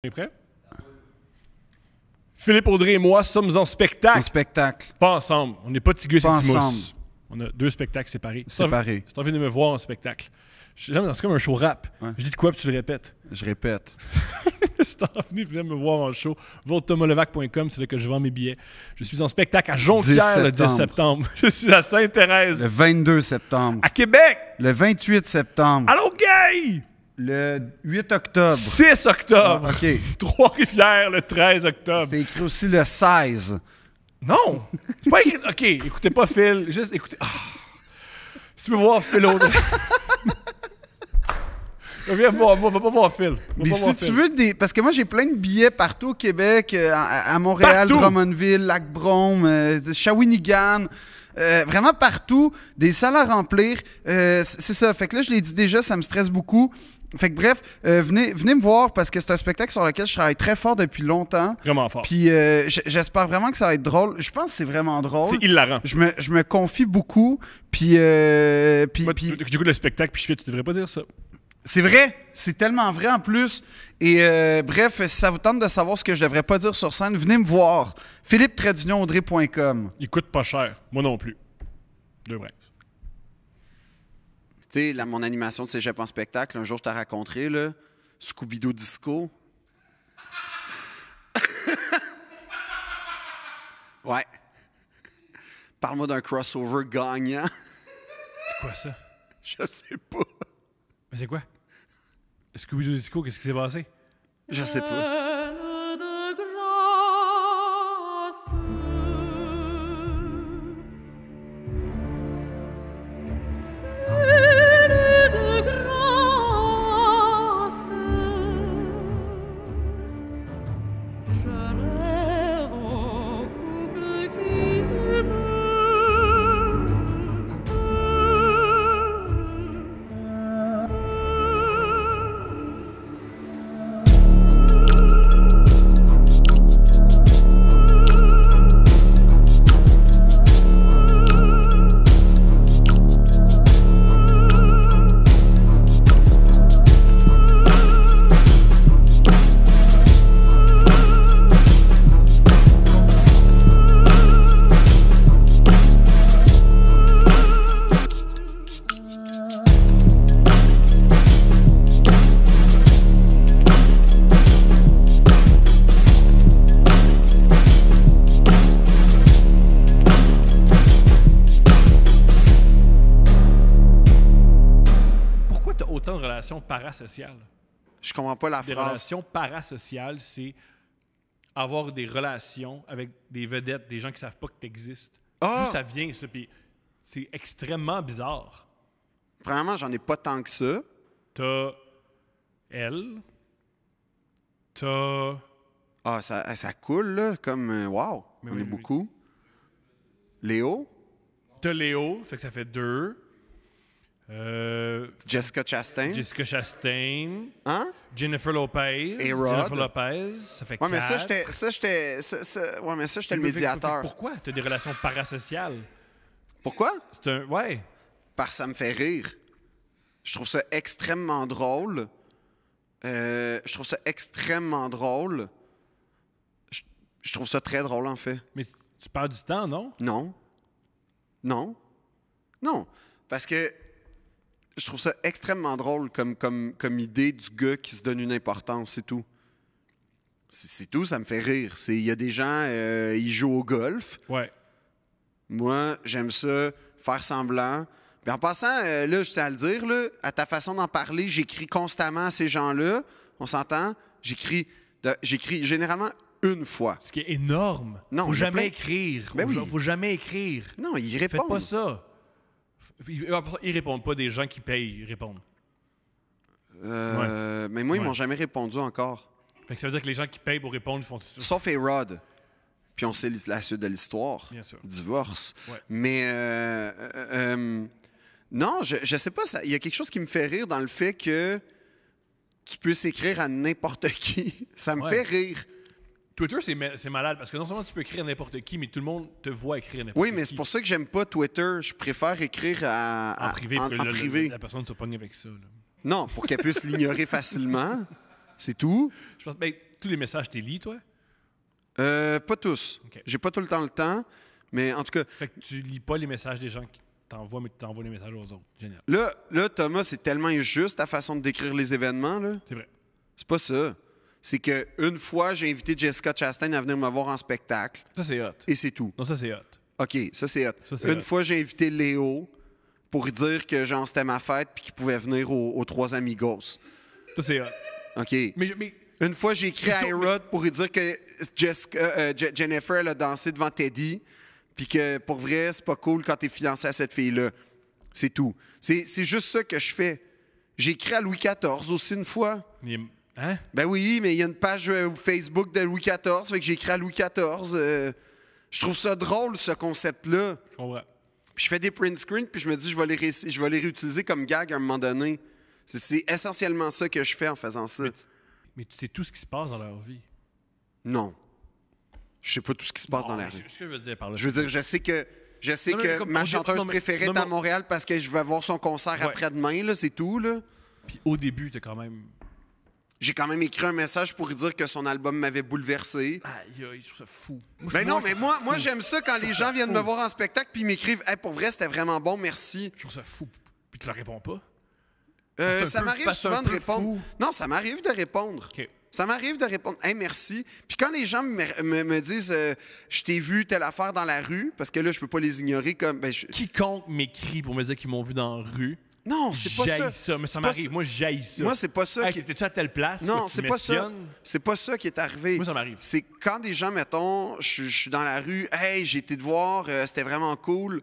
On est prêt? Philippe Audrey et moi sommes en spectacle. Un spectacle. Pas ensemble. On n'est pas Tigus et Pas Timous. ensemble. On a deux spectacles séparés. Séparés. Si t'as envie de me voir en spectacle. C'est comme un show rap. Ouais. Je dis de quoi puis tu le répètes. Je répète. Si t'as envie de venir me voir en show, va au thomaslevac.com, c'est là que je vends mes billets. Je suis en spectacle à Jonquière le 10 septembre. Je suis à Sainte-Thérèse. Le 22 septembre. À Québec. Le 28 septembre. Allô, gay! Le 8 octobre. 6 octobre. Ah, OK. Trois-Rivières le 13 octobre. C'était écrit aussi le 16. Non! C'est pas écrit. OK, écoutez pas Phil. Juste écoutez. Ah. Si tu veux voir Phil Audrey. Viens voir, moi, va pas voir Phil. Mais si tu veux des. Parce que moi, j'ai plein de billets partout au Québec, à Montréal, Partout. Drummondville, Lac-Brome, Shawinigan. Vraiment partout, des salles à remplir. C'est ça. Fait que là, je l'ai dit déjà, ça me stresse beaucoup. Fait que bref, venez me voir parce que c'est un spectacle sur lequel je travaille très fort depuis longtemps. Vraiment fort. Puis j'espère vraiment que ça va être drôle. Je pense que c'est vraiment drôle. C'est hilarant. Je me confie beaucoup. Puis, Moi, puis j'écoute le spectacle puis je fais, tu devrais pas dire ça. c'est vrai. C'est tellement vrai en plus. Et bref, si ça vous tente de savoir ce que je devrais pas dire sur scène, venez me voir. Philippe-Audrey.com. Il coûte pas cher. Moi non plus. Deux brefs. Tu sais, mon animation de cégep en spectacle, un jour, je t'ai raconté, là, Scooby-Doo Disco. Ouais. Parle-moi d'un crossover gagnant. C'est quoi ça? Je sais pas. Mais c'est quoi? Scooby-Doo Disco, qu'est-ce qui s'est passé? Je sais pas. Pleine de grâce. Pleine de grâce. Je rêve au couple qui t'aime. Pourquoi t'as autant de relations parasociales? Je comprends pas la Des phrase. relations parasociales, c'est avoir des relations avec des vedettes, des gens qui savent pas que t'existes. Ah! D'où ça vient, ça? Puis c'est extrêmement bizarre. Premièrement, j'en ai pas tant que ça. T'as elle. T'as... Ah, ça coule, là, comme... wow, Mais on oui, est oui. beaucoup. Léo, T'as Léo, fait que ça fait deux. Jessica Chastain. Jessica Chastain. Hein? Jennifer Lopez. Et Rod. Jennifer Lopez, ça fait Ouais, mais ça, quatre. ouais, mais ça, j'étais le Mais fait- médiateur. Pourquoi t'as des relations parasociales? Pourquoi? C'est un... Ouais. Parce que ça me fait rire. Je trouve ça extrêmement drôle. Je trouve ça extrêmement drôle. Je trouve ça très drôle, en fait. Mais tu perds du temps, non? Non. Non. Non. Parce que je trouve ça extrêmement drôle comme idée du gars qui se donne une importance, c'est tout. C'est tout, ça me fait rire. Il y a des gens, ils jouent au golf. Ouais. Moi, j'aime ça, faire semblant. Puis en passant, là, je tiens à le dire, là, à ta façon d'en parler, j'écris constamment à ces gens-là. On s'entend? J'écris généralement une fois. Ce qui est énorme. Non, faut il y a jamais plein- écrire. Ben oui. Faut jamais écrire. Non, ils Faites répondent. pas ça. Ils répondent pas des gens qui payent, ils répondent. Mais moi, ils Ouais. m'ont jamais répondu encore. Fait que ça veut dire que les gens qui payent pour répondre, ils font ça. Sauf A-Rod. Puis on sait la suite de l'histoire. Bien sûr. Divorce. Ouais. Mais non, je sais pas. Il y a quelque chose qui me fait rire dans le fait que tu puisses écrire à n'importe qui. Ça me Ouais. fait rire. Twitter, c'est malade parce que non seulement tu peux écrire à n'importe qui, mais tout le monde te voit écrire à n'importe qui. Oui, mais c'est pour ça que j'aime pas Twitter. Je préfère écrire En privé, pour que en privé. la personne ne soit pas avec ça. Là. Non, pour qu'elle puisse l'ignorer facilement. C'est tout. Je pense, ben, tous les messages, t'es lis, toi? Pas tous. OK. J'ai pas tout le temps, mais en tout cas, Fait que tu lis pas les messages des gens qui t'envoient, mais tu t'envoies les messages aux autres. Génial. là, Thomas, c'est tellement injuste ta façon de décrire les événements, là. C'est vrai. C'est pas ça. C'est que une fois, j'ai invité Jessica Chastain à venir me voir en spectacle, Ça, c'est hot. et c'est tout. Non, ça, c'est hot. OK, ça, c'est hot. Ça, c'est Une hot. fois, j'ai invité Léo pour dire que, genre, c'était ma fête puis qu'il pouvait venir aux Trois Amigos. Ça, c'est hot. OK. Mais Une fois, j'ai écrit à Hérode pour lui dire que Jennifer, elle a dansé devant Teddy, puis que pour vrai, c'est pas cool quand t'es fiancé à cette fille-là. C'est tout. C'est juste ça que je fais. J'ai écrit à Louis XIV aussi une fois. Hein? Ben oui, mais il y a une page Facebook de Louis XIV, fait que j'ai écrit à Louis XIV. Je trouve ça drôle, ce concept-là. Je comprends. Puis je fais des print screens, puis je me dis, je vais les réutiliser comme gag à un moment donné. C'est essentiellement ça que je fais en faisant ça. Mais tu sais tout ce qui se passe dans leur vie. Non. Je sais pas tout ce qui se passe dans la rue. Ce que je veux dire par là. Je veux dire, je sais que Non, mais comme ma on dit- chanteuse non, mais- préférée non, est à mais- Montréal parce que je vais voir son concert Ouais. après-demain, là, c'est tout, là. Puis au début, t'es quand même. J'ai quand même écrit un message pour lui dire que son album m'avait bouleversé. Aïe, aïe, je trouve ça fou. Ben non, mais moi j'aime ça quand les gens viennent me voir en spectacle puis ils m'écrivent « Hey, pour vrai, c'était vraiment bon, merci. Je trouve ça fou. Puis tu leur réponds pas. » Ça m'arrive souvent de répondre. fou. Non, ça m'arrive de répondre. OK. Ça m'arrive de répondre « Hey, merci. » Puis quand les gens me disent Je t'ai vu telle affaire dans la rue », parce que là, je peux pas les ignorer comme... Quiconque m'écrit pour me dire qu'ils m'ont vu dans la rue, Non, c'est pas ça. ça. Mais C'est ça pas m'arrive. ça. Moi, j'haïs ça. Moi, c'est pas ça Hey, qui... t'étais-tu à telle place? Non, que tu c'est pas ça. mentionnes? C'est pas ça qui est arrivé. Moi, ça m'arrive. C'est quand des gens, mettons, je suis dans la rue, « Hey, j'ai été te voir, c'était vraiment cool. »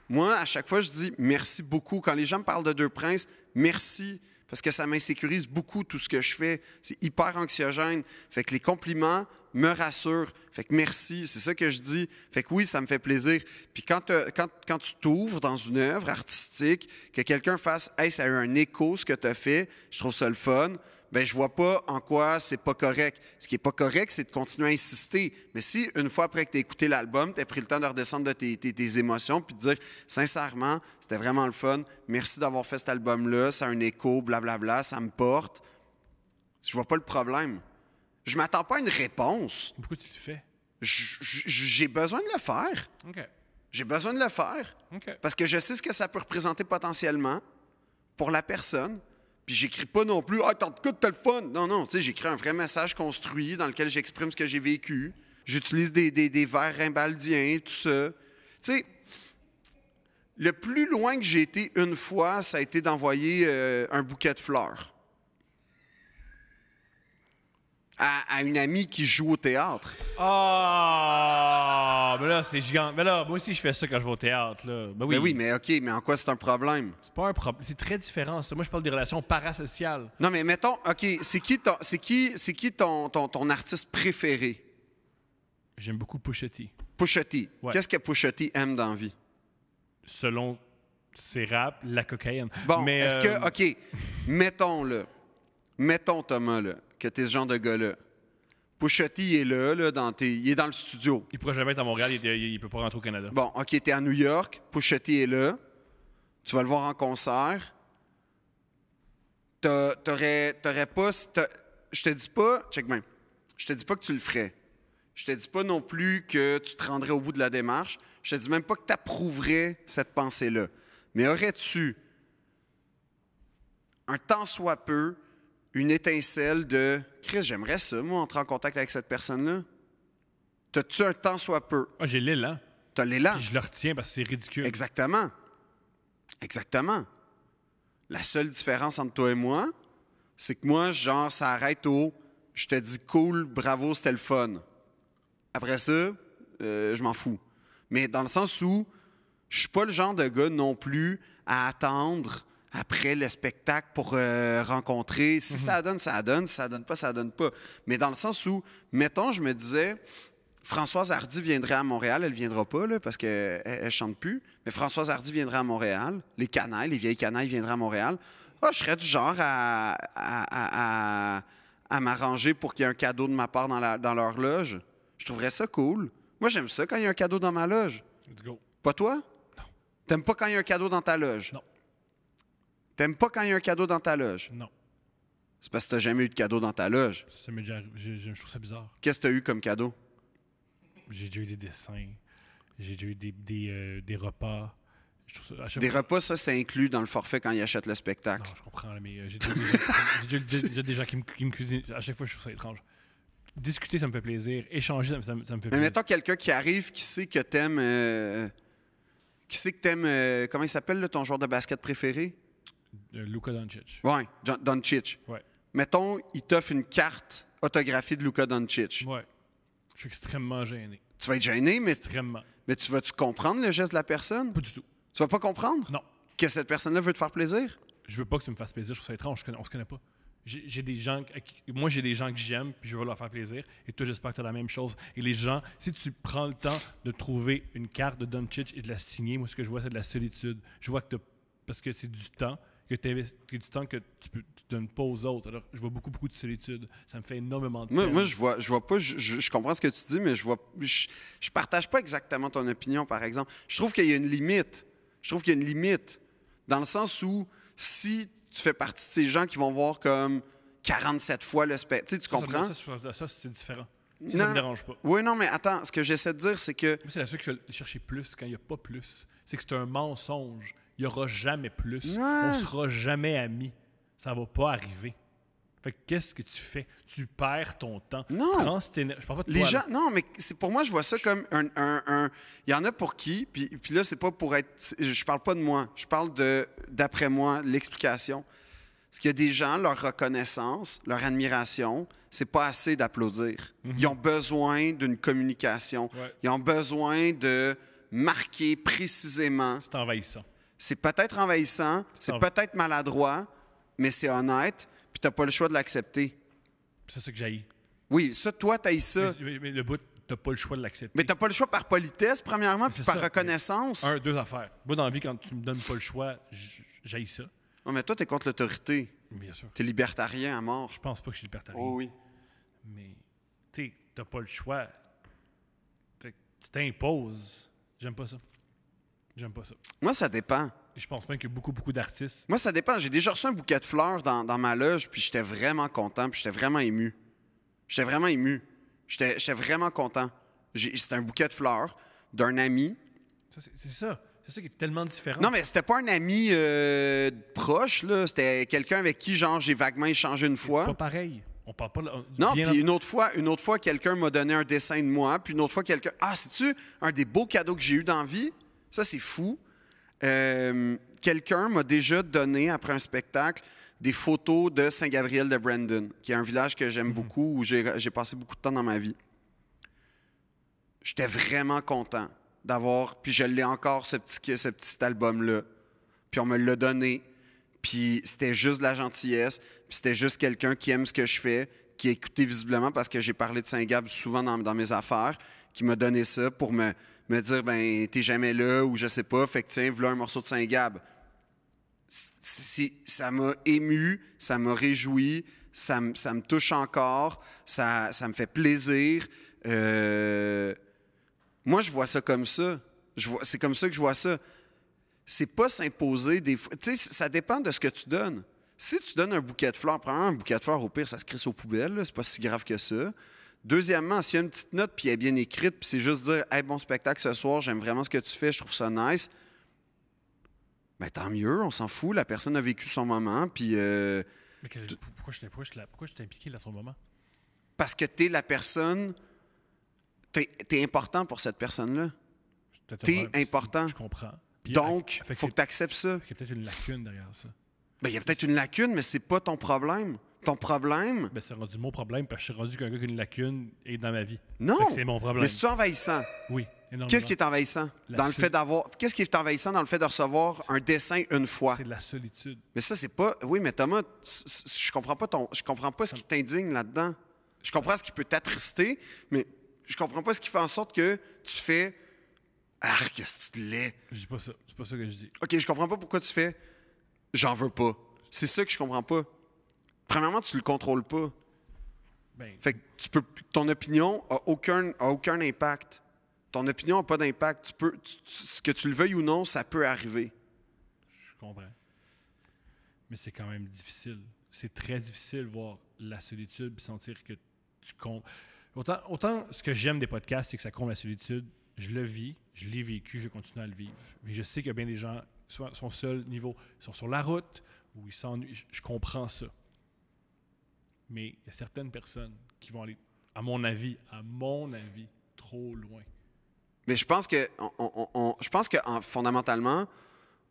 Moi, à chaque fois, je dis merci beaucoup. Quand les gens me parlent de Deux Princes, merci, parce que ça m'insécurise beaucoup tout ce que je fais. C'est hyper anxiogène. Fait que les compliments me rassurent. Fait que merci, c'est ça que je dis. Fait que oui, ça me fait plaisir. Puis quand tu t'ouvres dans une œuvre artistique, que quelqu'un fasse « Hey, ça a eu un écho, ce que tu as fait, je trouve ça le fun », ben je vois pas en quoi c'est pas correct. Ce qui est pas correct, c'est de continuer à insister. Mais si, une fois après que tu as écouté l'album, tu as pris le temps de redescendre de tes émotions puis de dire « Sincèrement, c'était vraiment le fun. Merci d'avoir fait cet album-là. Ça a un écho, blablabla, ça me porte. » Je vois pas le problème. Je m'attends pas à une réponse. Pourquoi tu le fais? J'ai besoin de le faire. OK. J'ai besoin de le faire. OK. Parce que je sais ce que ça peut représenter potentiellement pour la personne. Puis j'écris pas non plus « Ah, t'as le fun! » Non, non, tu sais, j'écris un vrai message construit dans lequel j'exprime ce que j'ai vécu. J'utilise des vers rimbaldiens, tout ça. Tu sais, le plus loin que j'ai été une fois, ça a été d'envoyer un bouquet de fleurs à une amie qui joue au théâtre. Ah! Mais là, c'est gigant. Mais là, moi aussi, je fais ça quand je vais au théâtre. Là. Ben oui. Ben oui, mais OK, mais en quoi c'est un problème? C'est pas un problème. C'est très différent, ça. Moi, je parle des relations parasociales. Non, mais mettons, OK, c'est qui ton artiste préféré? J'aime beaucoup Pusha T. Pusha T. Ouais. Qu'est-ce que Pusha T aime dans la vie? Selon ses raps, la cocaïne. Bon, mais, est-ce que, OK, mettons, Thomas, là, que t'es ce genre de gars-là. Pusha T, il est là il est dans le studio. il pourrait jamais être à Montréal, il peut pas rentrer au Canada. Bon, OK, t'es à New York, Pusha T est là, tu vas le voir en concert. T'aurais pas... Je te dis pas... Check bien. Je te dis pas que tu le ferais. Je te dis pas non plus que tu te rendrais au bout de la démarche. Je te dis même pas que tu approuverais cette pensée-là. Mais aurais-tu, un tant soit peu, une étincelle de « Chris, j'aimerais ça, moi, entrer en contact avec cette personne-là. » T'as-tu un tant soit peu? Ah, j'ai l'élan. T'as l'élan. Puis je le retiens parce que c'est ridicule. Exactement. Exactement. La seule différence entre toi et moi, c'est que moi, genre, ça arrête au « je te dis cool, bravo, c'était le fun ». Après ça, je m'en fous. Mais dans le sens où je suis pas le genre de gars non plus à attendre après le spectacle pour rencontrer. Si ça donne, ça donne. Si ça donne pas, ça donne pas. Mais dans le sens où, mettons, je me disais, Françoise Hardy viendrait à Montréal. Elle viendra pas, là, parce qu'elle ne chante plus. Mais Françoise Hardy viendrait à Montréal. Les canailles, les vieilles canailles viendraient à Montréal. Ah, je serais du genre à m'arranger pour qu'il y ait un cadeau de ma part dans leur loge. Je trouverais ça cool. Moi, j'aime ça quand il y a un cadeau dans ma loge. Let's go. Pas toi? Non. T'aimes pas quand il y a un cadeau dans ta loge? Non. T'aimes pas quand il y a un cadeau dans ta loge? Non. C'est parce que t'as jamais eu de cadeau dans ta loge. Ça m'est déjà je trouve ça bizarre. Qu'est-ce que t'as eu comme cadeau? J'ai déjà eu des dessins. J'ai déjà eu des repas. Je trouve ça, à chaque Des fois- repas, ça, c'est inclus dans le forfait quand ils achètent le spectacle. Non, je comprends, là, mais j'ai déjà des gens qui me cuisinent. À chaque fois, je trouve ça étrange. Discuter, ça me fait plaisir. Échanger, ça me fait Mais plaisir. mettons quelqu'un qui arrive, qui sait que t'aimes... qui sait que t'aimes... comment il s'appelle, là, ton joueur de basket préféré? Luka Doncic. Ouais, Doncic. Ouais. Mettons, il t'offre une carte autographiée de Luka Doncic. Ouais. Je suis extrêmement gêné. Tu vas être gêné, Extrêmement. mais tu vas-tu comprendre le geste de la personne? Pas du tout. Tu vas pas comprendre Non. que cette personne-là veut te faire plaisir? Je veux pas que tu me fasses plaisir. Je trouve ça étrange. On se connaît pas. J'ai des gens... Moi, j'ai des gens que j'aime, puis je veux leur faire plaisir. Et toi, j'espère que tu as la même chose. Et les gens, si tu prends le temps de trouver une carte de Doncic et de la signer, moi, ce que je vois, c'est de la solitude. Je vois que parce que c'est du temps que du temps que tu donnes pas aux autres. Alors, je vois beaucoup, beaucoup de solitude. Ça me fait énormément de peine. Moi, je vois pas, je comprends ce que tu dis, mais je partage pas exactement ton opinion, par exemple. Je trouve qu'il y a une limite. Je trouve qu'il y a une limite. Dans le sens où, si tu fais partie de ces gens qui vont voir comme 47 fois le spectacle, tu comprends? Ça, c'est différent. Ça, Non, ça me dérange pas. Oui, non, mais attends, ce que j'essaie de dire, c'est que... Moi, c'est la seule que je vais chercher plus quand il n'y a pas plus. C'est que c'est un mensonge. Il n'y aura jamais plus. Ouais. On ne sera jamais amis. Ça ne va pas arriver. Fait que qu'est-ce que tu fais? Tu perds ton temps. Non. Je parle pas de Les toi, gens, là. non, mais c'est pour moi, je vois ça comme un. Il y en a pour qui, puis là, c'est pas pour être. Je parle pas de moi, je parle d'après moi, l'explication. Parce qu'il y a des gens, leur reconnaissance, leur admiration, c'est pas assez d'applaudir. Ils ont besoin d'une communication. Ouais. Ils ont besoin de marquer précisément. C'est envahissant. C'est peut-être envahissant, c'est Ah. peut-être maladroit, mais c'est honnête, puis t'as pas le choix de l'accepter. C'est ça que j'haïs. Oui, ça, toi, t'as ça. Mais le bout, t'as pas le choix de l'accepter. Mais t'as pas le choix par politesse, premièrement, puis c'est par ça. reconnaissance. Deux affaires. Moi, dans la vie, quand tu me donnes pas le choix, j'haïs ça. Non, mais toi, t'es contre l'autorité. Bien sûr. T'es libertarien à mort. Je pense pas que je suis libertarien. Oh oui. Mais, tu sais, t'as pas le choix. Fait que tu t'imposes. J'aime pas ça. J'aime pas ça. Moi, ça dépend. Et je pense même que beaucoup d'artistes. Moi, ça dépend. J'ai déjà reçu un bouquet de fleurs dans ma loge, puis j'étais vraiment content, puis j'étais vraiment ému. J'étais vraiment content. C'était un bouquet de fleurs d'un ami. C'est ça. C'est ça qui est tellement différent. Non, mais c'était pas un ami proche, là. C'était quelqu'un avec qui, genre, j'ai vaguement échangé une fois. Pas pareil. On parle pas. Non, bien puis une autre fois, quelqu'un m'a donné un dessin de moi, puis une autre fois, quelqu'un... Ah, sais-tu, un des beaux cadeaux que j'ai eu dans la vie? Ça, c'est fou. Quelqu'un m'a déjà donné, après un spectacle, des photos de Saint-Gabriel de Brandon, qui est un village que j'aime beaucoup, où j'ai passé beaucoup de temps dans ma vie. J'étais vraiment content d'avoir... Puis je l'ai encore, ce petit album-là. Puis on me l'a donné. Puis c'était juste de la gentillesse. Puis c'était juste quelqu'un qui aime ce que je fais, qui a écouté visiblement parce que j'ai parlé de Saint-Gab souvent dans mes affaires, qui m'a donné ça pour me dire, ben t'es jamais là ou je sais pas, fait que tiens, voilà un morceau de Saint-Gab. Ça m'a ému, ça m'a réjoui, ça me touche encore, ça me fait plaisir. Moi, je vois ça comme ça. C'est comme ça que je vois ça. C'est pas s'imposer des fois. Tu sais, ça dépend de ce que tu donnes. Si tu donnes un bouquet de fleurs, premièrement, un bouquet de fleurs, au pire, ça se crisse aux poubelles, là, c'est pas si grave que ça. Deuxièmement, s'il y a une petite note puis elle est bien écrite, puis c'est juste dire, hey, bon spectacle ce soir, j'aime vraiment ce que tu fais, je trouve ça nice. Ben tant mieux, on s'en fout, la personne a vécu son moment, puis. Mais pourquoi je t'ai impliqué là, à son moment? Parce que t'es la personne. T'es important pour cette personne-là. T'es important. Je comprends. Puis, Donc, il faut que tu acceptes ça. Il y a peut-être une lacune derrière ça. Ben, il y a peut-être une lacune, mais c'est pas ton problème. Ton problème. Ben, c'est rendu mon problème parce que je suis rendu qu'un gars qui a une lacune est dans ma vie. Non! Fait que c'est mon problème. Mais c'est-tu envahissant? Oui, énormément. Qu'est-ce qui est envahissant? Qu'est-ce qui est envahissant dans le fait de recevoir un dessin une fois? C'est de la solitude. Mais ça, c'est pas. Oui, mais Thomas, je comprends pas ce qui t'indigne là-dedans. Je comprends ce qui peut t'attrister, mais je comprends pas ce qui fait en sorte que tu fais. Ah, qu'est-ce que tu l'es? Je dis pas ça. C'est pas ça que je dis. OK, je comprends pas pourquoi tu fais. J'en veux pas. C'est ça que je comprends pas. Premièrement, tu le contrôles pas. Ben, Fait que ton opinion a aucun impact. Ton opinion n'a pas d'impact. Que tu le veuilles ou non, ça peut arriver. je comprends. Mais c'est quand même difficile. c'est très difficile de voir la solitude et sentir que tu comptes. Autant ce que j'aime des podcasts, c'est que ça comble la solitude. Je le vis, je l'ai vécu, je continue à le vivre. Mais je sais que bien des gens sont seuls niveau, ils sont sur la route ou ils s'ennuient. Je comprends ça. Mais il y a certaines personnes qui vont aller, à mon avis, trop loin. Mais je pense que, fondamentalement,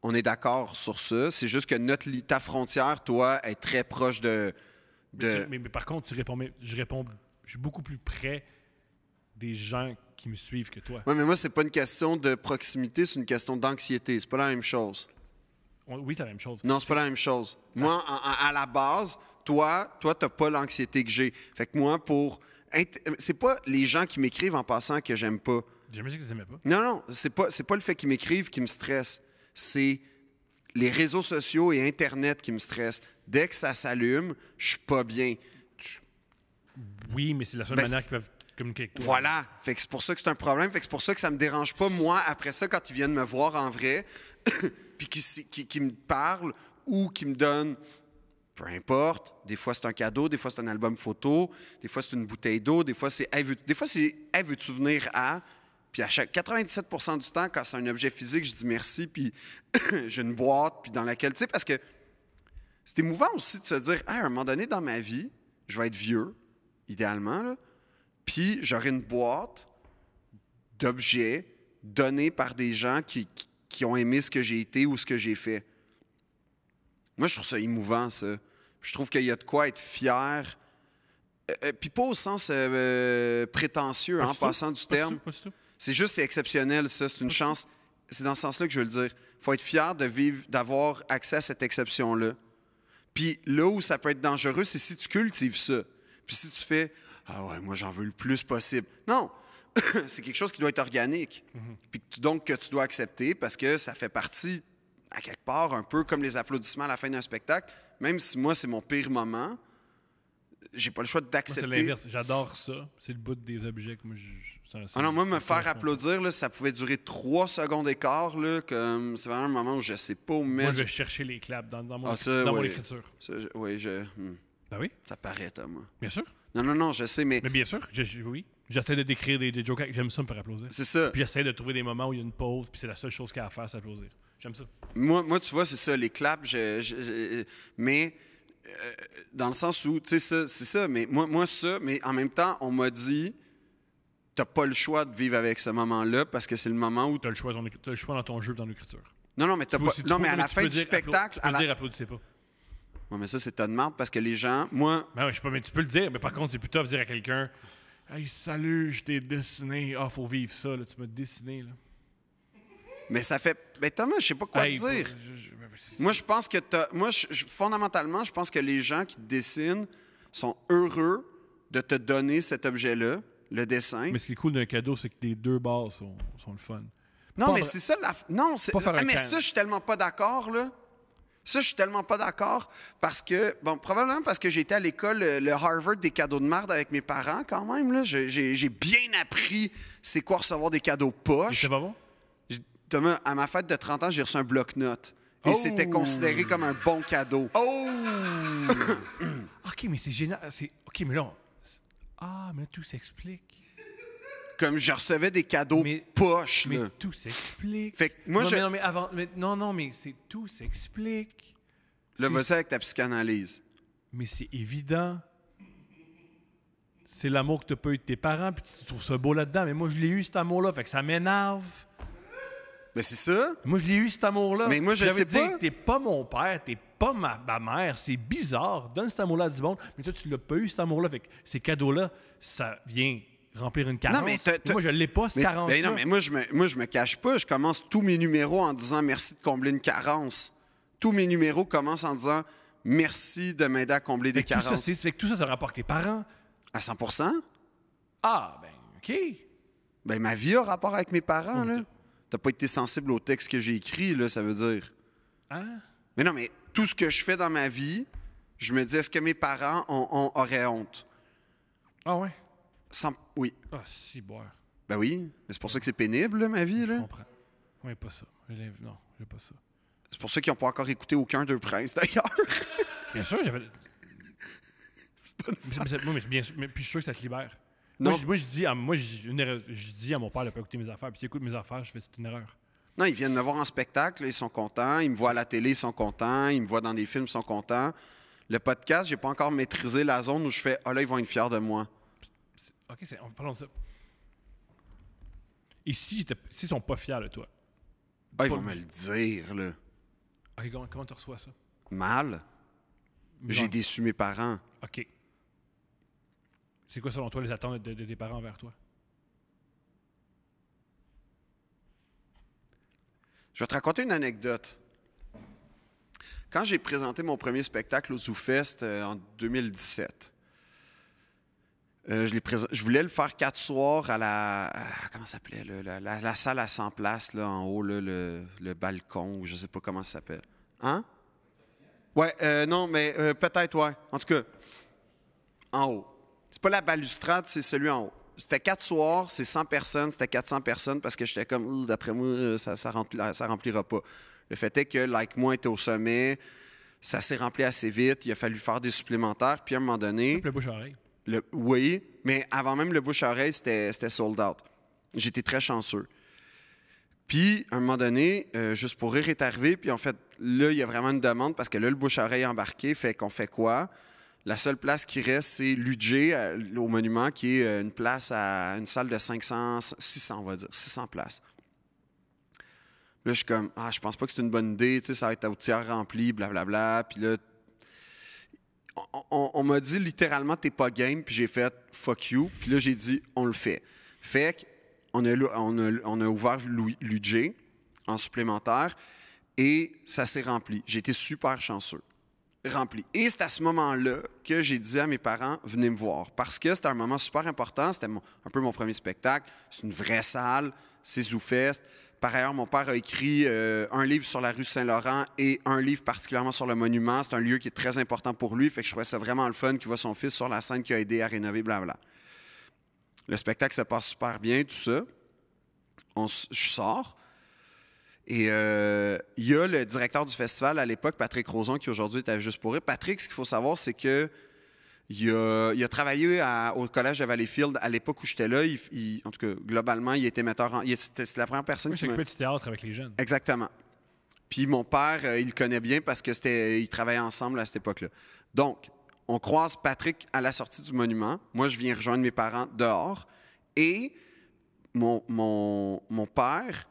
on est d'accord sur ça. C'est juste que ta frontière, toi, est très proche de... Mais par contre, je suis beaucoup plus près des gens qui me suivent que toi. Oui, mais moi, c'est pas une question de proximité, c'est une question d'anxiété. C'est pas la même chose. Oui, c'est la même chose. Non, c'est pas la même chose. Moi, à la base, toi, t'as pas l'anxiété que j'ai. Fait que moi, c'est pas les gens qui m'écrivent en passant que j'aime pas. J'aimais ça que tu n'aimais pas. Non, c'est pas le fait qu'ils m'écrivent qui me stresse. C'est les réseaux sociaux et Internet qui me stressent. Dès que ça s'allume, je suis pas bien. Oui, mais c'est la seule manière qu'ils peuvent communiquer avec toi. Voilà. Fait que c'est pour ça que c'est un problème. Fait que c'est pour ça que ça me dérange pas, moi, après ça, quand ils viennent me voir en vrai, puis qui me parlent ou qui me donnent, peu importe, des fois c'est un cadeau, des fois c'est un album photo, des fois c'est une bouteille d'eau, des fois c'est « Hey, veux-tu venir à... » Puis à 97% du temps, quand c'est un objet physique, je dis merci, puis j'ai une boîte, puis dans laquelle... Tu sais, parce que c'est émouvant aussi de se dire, hey, à un moment donné dans ma vie, je vais être vieux, idéalement, là, puis j'aurai une boîte d'objets donnés par des gens qui ont aimé ce que j'ai été ou ce que j'ai fait. Moi, je trouve ça émouvant, ça. Je trouve qu'il y a de quoi être fier. Puis pas au sens prétentieux, en passant du terme. Pas du tout. C'est juste, c'est exceptionnel, ça. C'est une chance. C'est dans ce sens-là que je veux le dire. Il faut être fier de vivre, d'avoir accès à cette exception-là. Puis là où ça peut être dangereux, c'est si tu cultives ça. Puis si tu fais « Ah ouais, moi, j'en veux le plus possible. » Non! C'est quelque chose qui doit être organique. Puis donc que tu dois accepter parce que ça fait partie, à quelque part, un peu comme les applaudissements à la fin d'un spectacle. Même si moi, c'est mon pire moment, j'ai pas le choix Moi, d'accepter. c'est l'inverse. J'adore ça. C'est le bout des objets que moi, Ah non, moi, me faire applaudir, là, ça pouvait durer 3 secondes et quart. Là, comme, c'est vraiment un moment où je sais pas où mettre. Moi, je vais chercher les claps dans mon ouais. écriture. Oui, Ben oui, ça paraît, Thomas. bien sûr. Non, je sais, mais Mais bien sûr, oui. J'essaie de décrire des jokes. J'aime ça me faire applaudir. c'est ça. Puis j'essaie de trouver des moments où il y a une pause, puis c'est la seule chose qu'il y a à faire, c'est applaudir. J'aime ça. Moi, tu vois, c'est ça, les claps, mais dans le sens où, tu sais, ça, c'est ça, mais moi, ça, mais en même temps, on m'a dit, t'as pas le choix de vivre avec ce moment-là parce que c'est le moment où... Tu as le choix dans ton jeu, dans l'écriture. Non, mais t'as pas... Non, mais à la fin du spectacle... Tu peux dire applaudissez pas. Ouais, mais ça, c'est tas de marde parce que les gens, moi... Ben oui, je sais pas, mais tu peux le dire. Mais par contre, c'est plus tough de dire à quelqu'un Hey, salut, je t'ai dessiné. Ah, faut vivre ça, là. Tu m'as dessiné, là. Mais ça fait... Ben Thomas, je sais pas quoi te dire. Moi, je pense que fondamentalement, je pense que les gens qui te dessinent sont heureux de te donner cet objet-là, le dessin. Mais ce qui est cool d'un cadeau, c'est que les deux bases sont le fun. Non, Pas mais vrai- c'est ça la... Non, c'est... Pas faire un mais can- ça, je suis tellement pas d'accord, là. Ça, je suis tellement pas d'accord parce que... Bon, probablement parce que j'ai été à l'école, le Harvard des cadeaux de marde avec mes parents, quand même, là. J'ai bien appris c'est quoi recevoir des cadeaux poches. C'est pas bon? Thomas, à ma fête de 30 ans, j'ai reçu un bloc-notes. Et Oh! c'était considéré comme un bon cadeau. Oh! OK, mais c'est génial. OK, mais là... mais tout s'explique. Comme je recevais des cadeaux Mais- poches, Mais là. tout s'explique. Fait que moi, non, mais avant... mais c'est tout s'explique. Là, C'est- vas-y avec ta psychanalyse. Mais c'est évident. C'est l'amour que tu n'as pas eu de tes parents, puis tu trouves ça beau là-dedans. Mais moi, je l'ai eu, cet amour-là, fait que ça m'énerve. Ben, c'est ça. Moi, je l'ai eu, cet amour-là. Mais moi, je J'avais sais dit pas. que t'es pas mon père, t'es pas ma mère. C'est bizarre. Donne cet amour-là à du monde. Mais toi, tu l'as pas eu, cet amour-là. Fait que ces cadeaux-là, ça vient remplir une carence. Non, mais moi, je l'ai pas, cette carence-là. non, mais moi, je me cache pas. Je commence tous mes numéros en disant merci de combler une carence. Tous mes numéros commencent en disant merci de m'aider à combler des Fait que tout ça, carences. fait que tout ça, ça rapporte tes parents. À 100%? Ah, ben, OK. Ben, ma vie a rapport avec mes parents, Oh, là. T'as pas été sensible au texte que j'ai écrit, là, ça veut dire. Hein? Mais non, mais tout ce que je fais dans ma vie, je me dis, est-ce que mes parents auraient honte? Ah, ouais. Oui. Ah, si, boire. Ben oui. Mais c'est pour ça que c'est pénible, là, ma vie, Je là. comprends. Oui, pas ça. Non, j'ai pas ça. C'est pour ça qu'ils n'ont pas encore écouté aucun d'eux princes, d'ailleurs. Bien sûr, C'est pas une Mais c'est bien sûr. Mais puis je suis sûr que ça te libère. Non. Moi, je dis je dis à mon père de ne pas écouter mes affaires. Puis s'il écoute mes affaires, je fais c'est une erreur. Non, ils viennent me voir en spectacle, là, ils sont contents. Ils me voient à la télé, ils sont contents. Ils me voient dans des films, ils sont contents. Le podcast, j'ai pas encore maîtrisé la zone où je fais « Ah là, ils vont être fiers de moi. OK, parlons de ça. Et s'ils sont pas fiers de toi? » Ah, ils vont me le dire, là. OK, comment tu reçois ça? Mal. J'ai Genre, déçu mes parents. OK. C'est quoi, selon toi, les attentes de tes parents envers toi? Je vais te raconter une anecdote. Quand j'ai présenté mon premier spectacle au ZooFest en 2017, je voulais le faire 4 soirs à comment ça s'appelait? La salle à 100 places, là, en haut, là, le balcon, ou je sais pas comment ça s'appelle. Hein? Ouais, non, mais peut-être, ouais. En tout cas, en haut. C'est pas la balustrade, c'est celui en haut. C'était 4 soirs, c'est 100 personnes, c'était 400 personnes parce que j'étais comme, d'après moi, ça remplira pas. Le fait est que Like Moi était au sommet, ça s'est rempli assez vite, il a fallu faire des supplémentaires, puis à un moment donné... Le bouche-oreille. Oui, mais avant même le bouche-oreille, c'était sold out. J'étais très chanceux. Puis, à un moment donné, Juste pour rire est arrivé, puis en fait, là, il y a vraiment une demande parce que là, le bouche-oreille est embarqué, fait qu'on fait quoi? La seule place qui reste, c'est l'UJ au Monument, qui est une place à une salle de 600, on va dire, 600 places. Là, je suis comme, je pense pas que c'est une bonne idée, tu sais, ça va être au tiers rempli, blablabla. Puis là, on m'a dit littéralement, t'es pas game, puis j'ai fait fuck you. Puis là, j'ai dit, on le fait. Fait qu'on a ouvert l'UJ en supplémentaire et ça s'est rempli. J'ai été super chanceux. Rempli. Et c'est à ce moment-là que j'ai dit à mes parents, venez me voir. Parce que c'était un moment super important. C'était un peu mon premier spectacle. C'est une vraie salle. C'est ZooFest. Par ailleurs, mon père a écrit un livre sur la rue Saint-Laurent et un livre particulièrement sur le monument. C'est un lieu qui est très important pour lui. Fait que je trouvais ça vraiment le fun qu'il voit son fils sur la scène qui a aidé à rénover, blablabla. Le spectacle se passe super bien, tout ça. Je sors. Et il y a le directeur du festival à l'époque, Patrick Rozon, qui aujourd'hui est à Juste pour rire. Patrick, ce qu'il faut savoir, c'est que il a travaillé au Collège de Valleyfield à l'époque où j'étais là. En tout cas, globalement, il était metteur en... C'était la première personne Moi, qui j'ai occupé du théâtre avec les jeunes. Exactement. Puis mon père, il le connaît bien parce qu'ils travaillaient ensemble à cette époque-là. Donc, on croise Patrick à la sortie du monument. Moi, je viens rejoindre mes parents dehors. Et mon père...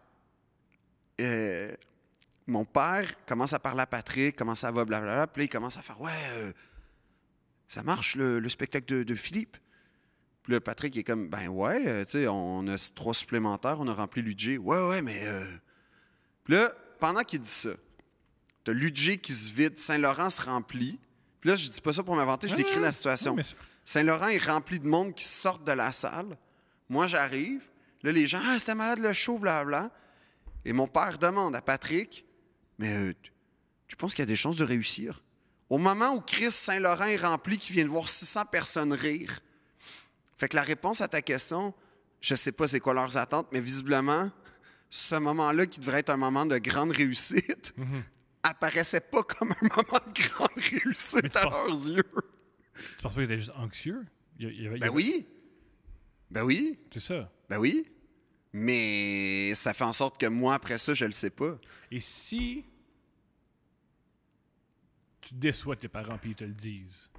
mon père commence à parler à Patrick, comment ça va, blablabla. Puis là, il commence à faire « Ouais, ça marche, le spectacle de Philippe. » Puis là, Patrick est comme « Ben ouais, tu sais, on a 3 supplémentaires, on a rempli l'UJ. » « Ouais, mais... Puis là, pendant qu'il dit ça, t'as l'UJ qui se vide, Saint-Laurent se remplit. Puis là, je dis pas ça pour m'inventer, je décris la situation. Oui, Saint-Laurent est rempli de monde qui sortent de la salle. Moi, j'arrive. Là, les gens « Ah, c'était malade le show, blablabla. » Et mon père demande à Patrick, « Mais tu penses qu'il y a des chances de réussir? » Au moment où Chris Saint-Laurent est rempli, qui vient de voir 600 personnes rire. Fait que la réponse à ta question, je sais pas c'est quoi leurs attentes, mais visiblement, ce moment-là, qui devrait être un moment de grande réussite, apparaissait pas comme un moment de grande réussite à leurs yeux. Tu penses pas qu'il était juste anxieux? Oui. Ben oui. C'est ça. Ben oui. Mais ça fait en sorte que moi, après ça, je le sais pas. Et si tu déçois tes parents et ils te le disent?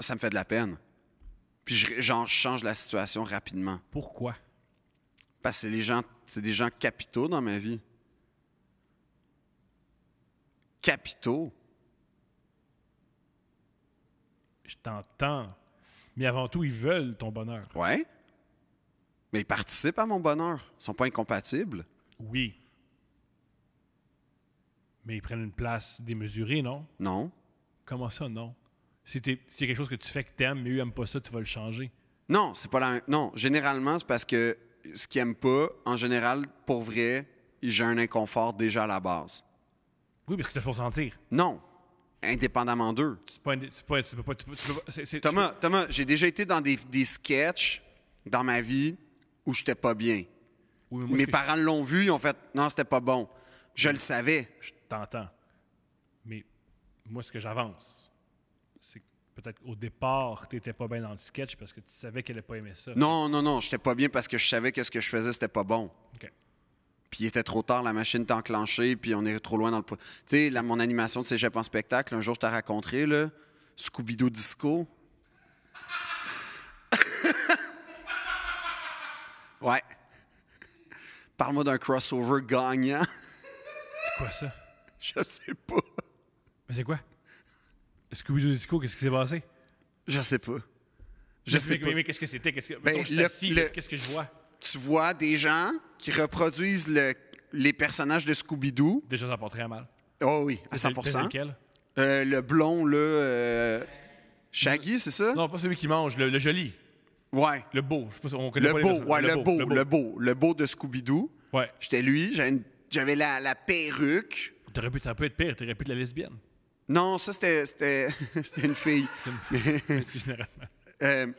Ça me fait de la peine. Puis je change la situation rapidement. Pourquoi? Parce que c'est des gens capitaux dans ma vie. Capitaux. Je t'entends. Mais avant tout, ils veulent ton bonheur. Ouais. Mais ils participent à mon bonheur. Ils sont pas incompatibles. Oui. Mais ils prennent une place démesurée, non? Non. Comment ça, non? Si c'est quelque chose que tu fais que t'aimes, mais eux n'aiment pas ça, tu vas le changer. Non, c'est pas la... Non, généralement, c'est parce que ce qu'ils n'aiment pas, en général, pour vrai, j'ai un inconfort déjà à la base. Oui, parce que te font sentir. Non. Indépendamment d'eux. Thomas, j'ai déjà été dans des sketchs dans ma vie où j'étais pas bien. Oui, mais moi, mes parents l'ont vu, ils ont fait « Non, c'était pas bon. » Je le savais. Je t'entends. Mais moi, ce que j'avance, c'est que peut-être au départ, tu n'étais pas bien dans le sketch parce que tu savais qu'elle n'allait pas aimer ça. Non, j'étais pas bien parce que je savais que ce que je faisais, c'était pas bon. OK. Puis il était trop tard, la machine était enclenchée, puis on est trop loin dans le... Tu sais, mon animation de cégep en spectacle, un jour, je t'ai raconté, là, Scooby-Doo Disco. Ouais. Parle-moi d'un crossover gagnant. C'est quoi ça? Je sais pas. Mais c'est quoi? Scooby-Doo Disco, qu'est-ce qui s'est passé? Je sais pas. Je sais pas. Mais qu'est-ce que c'était? Mettons Ben, que je suis assis, qu'est-ce que je vois? Tu vois des gens qui reproduisent les personnages de Scooby-Doo. Déjà, ça part très mal. Oh oui, à C'est 100%. lequel? Le blond, là, Shaggy, c'est ça? Non, pas celui qui mange, le joli. Ouais. Le beau. Je sais pas, on connaît Le pas les beau, personnages. ouais, le beau de Scooby-Doo. Ouais. J'étais lui, j'avais la perruque. Ça peut être pire, t'aurais pu être la lesbienne. Non, ça, c'était une fille. C'est généralement.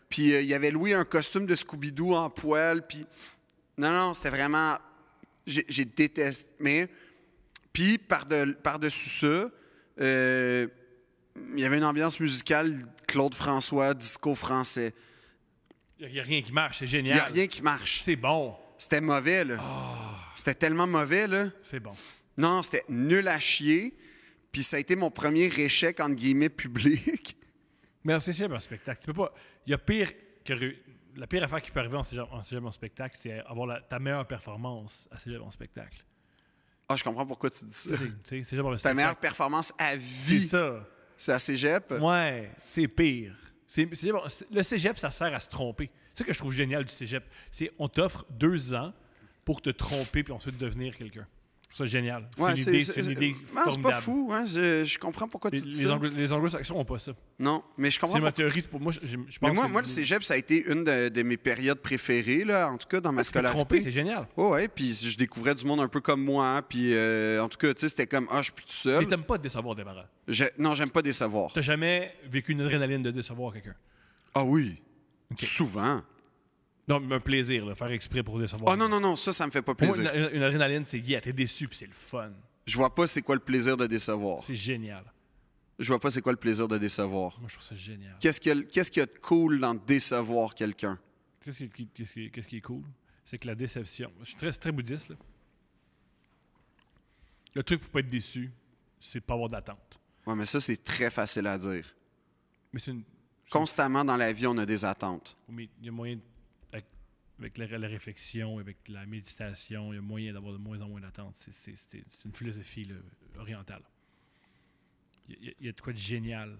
Puis il y avait loué un costume de Scooby-Doo en poil. Puis non, c'était vraiment... J'ai détesté. Mais... Puis par-dessus ça, il y avait une ambiance musicale Claude François, disco français. Il n'y a rien qui marche, c'est Il génial. n'y a rien qui marche. C'est bon. C'était mauvais, là. C'était tellement mauvais, là. C'est bon. Non, c'était nul à chier. Puis ça a été mon premier échec, entre guillemets, public. Mais c'est cégep en spectacle. Tu peux pas. Il y a pire que. La pire affaire qui peut arriver en cégep en spectacle, c'est avoir ta meilleure performance à cégep en spectacle. Ah, je comprends pourquoi tu dis ça. Tu sais, cégep en Ta spectacle. meilleure performance à C'est vie, ça. c'est à cégep. Ouais, c'est pire. Le cégep, ça sert à se tromper. C'est ça que je trouve génial du cégep. C'est on t'offre 2 ans pour te tromper puis ensuite devenir quelqu'un. Je trouve ça génial. Ouais, c'est une idée non, c'est pas formidable. fou. Hein? Je comprends pourquoi tu dis ça. Les anglo-saxons n'ont pas ça. Non, mais je comprends C'est ma pourquoi. théorie. Pour moi, je Mais pense moi, le cégep, ça a été une de mes périodes préférées, là, en tout cas, dans ma se tromper, scolarité. c'est génial. Ouais, puis je découvrais du monde un peu comme moi. Hein, puis en tout cas, tu sais, c'était comme, je suis plus tout seul. Mais t'aimes pas décevoir des parents. Non, j'aime pas décevoir. T'as jamais vécu une adrénaline de décevoir quelqu'un. Ah oui, Ok. souvent. Non, mais un plaisir, là, faire exprès pour décevoir. Ah non, ça me fait pas Pour moi, plaisir. une adrénaline, c'est yeah, t'es déçu puis c'est le fun. Je vois pas c'est quoi le plaisir de décevoir. C'est génial. Je vois pas c'est quoi le plaisir de décevoir. Moi, je trouve ça génial. Qu'est-ce qu'il y a de cool dans décevoir quelqu'un? Tu sais, qu'est-ce qui est cool? C'est que la déception. Je suis très, très bouddhiste, là. Le truc pour pas être déçu, c'est pas avoir d'attente. Ouais, mais ça, c'est très facile à dire. Mais c'est une. Constamment dans la vie, on a des attentes. Mais il y a moyen, avec la réflexion, avec la méditation, il y a moyen d'avoir de moins en moins d'attentes. C'est une philosophie là, orientale. Il y a de quoi de génial.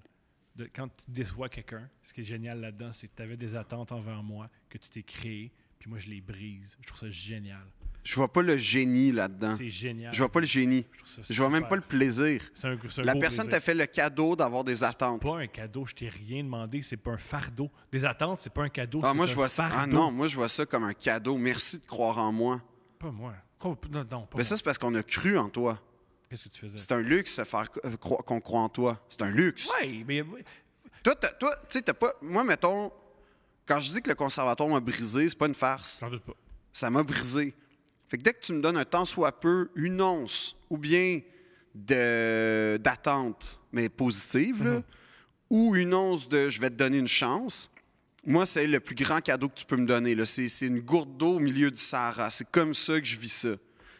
Quand tu déçois quelqu'un, ce qui est génial là-dedans, c'est que tu avais des attentes envers moi, que tu t'es créé, puis moi, je les brise. Je trouve ça génial. Je vois pas le génie là-dedans. C'est génial. Je vois pas le génie. Je trouve ça Je vois même super. pas le plaisir. C'est un La gros personne plaisir. t'a fait le cadeau d'avoir des attentes. C'est pas un cadeau, je t'ai rien demandé, c'est pas un fardeau. Des attentes, c'est pas un cadeau, Ah, c'est moi, un je vois ça. fardeau. Ah non, moi, je vois ça comme un cadeau. Merci de croire en moi. Pas moi. Non, pas Mais moi. ça, c'est parce qu'on a cru en toi. Qu'est-ce que tu faisais? C'est un luxe de faire qu'on croit en toi. C'est un luxe. Ouais, mais Toi, tu sais, t'as pas. Moi, mettons, quand je dis que le conservatoire m'a brisé, c'est pas une farce. j'en doute pas. Ça m'a brisé. Fait que dès que tu me donnes un tant soit peu, une once, ou bien d'attente, mais positive, là, ou une once de je vais te donner une chance, moi, c'est le plus grand cadeau que tu peux me donner. Là. C'est une gourde d'eau au milieu du Sahara. C'est comme ça que je vis ça.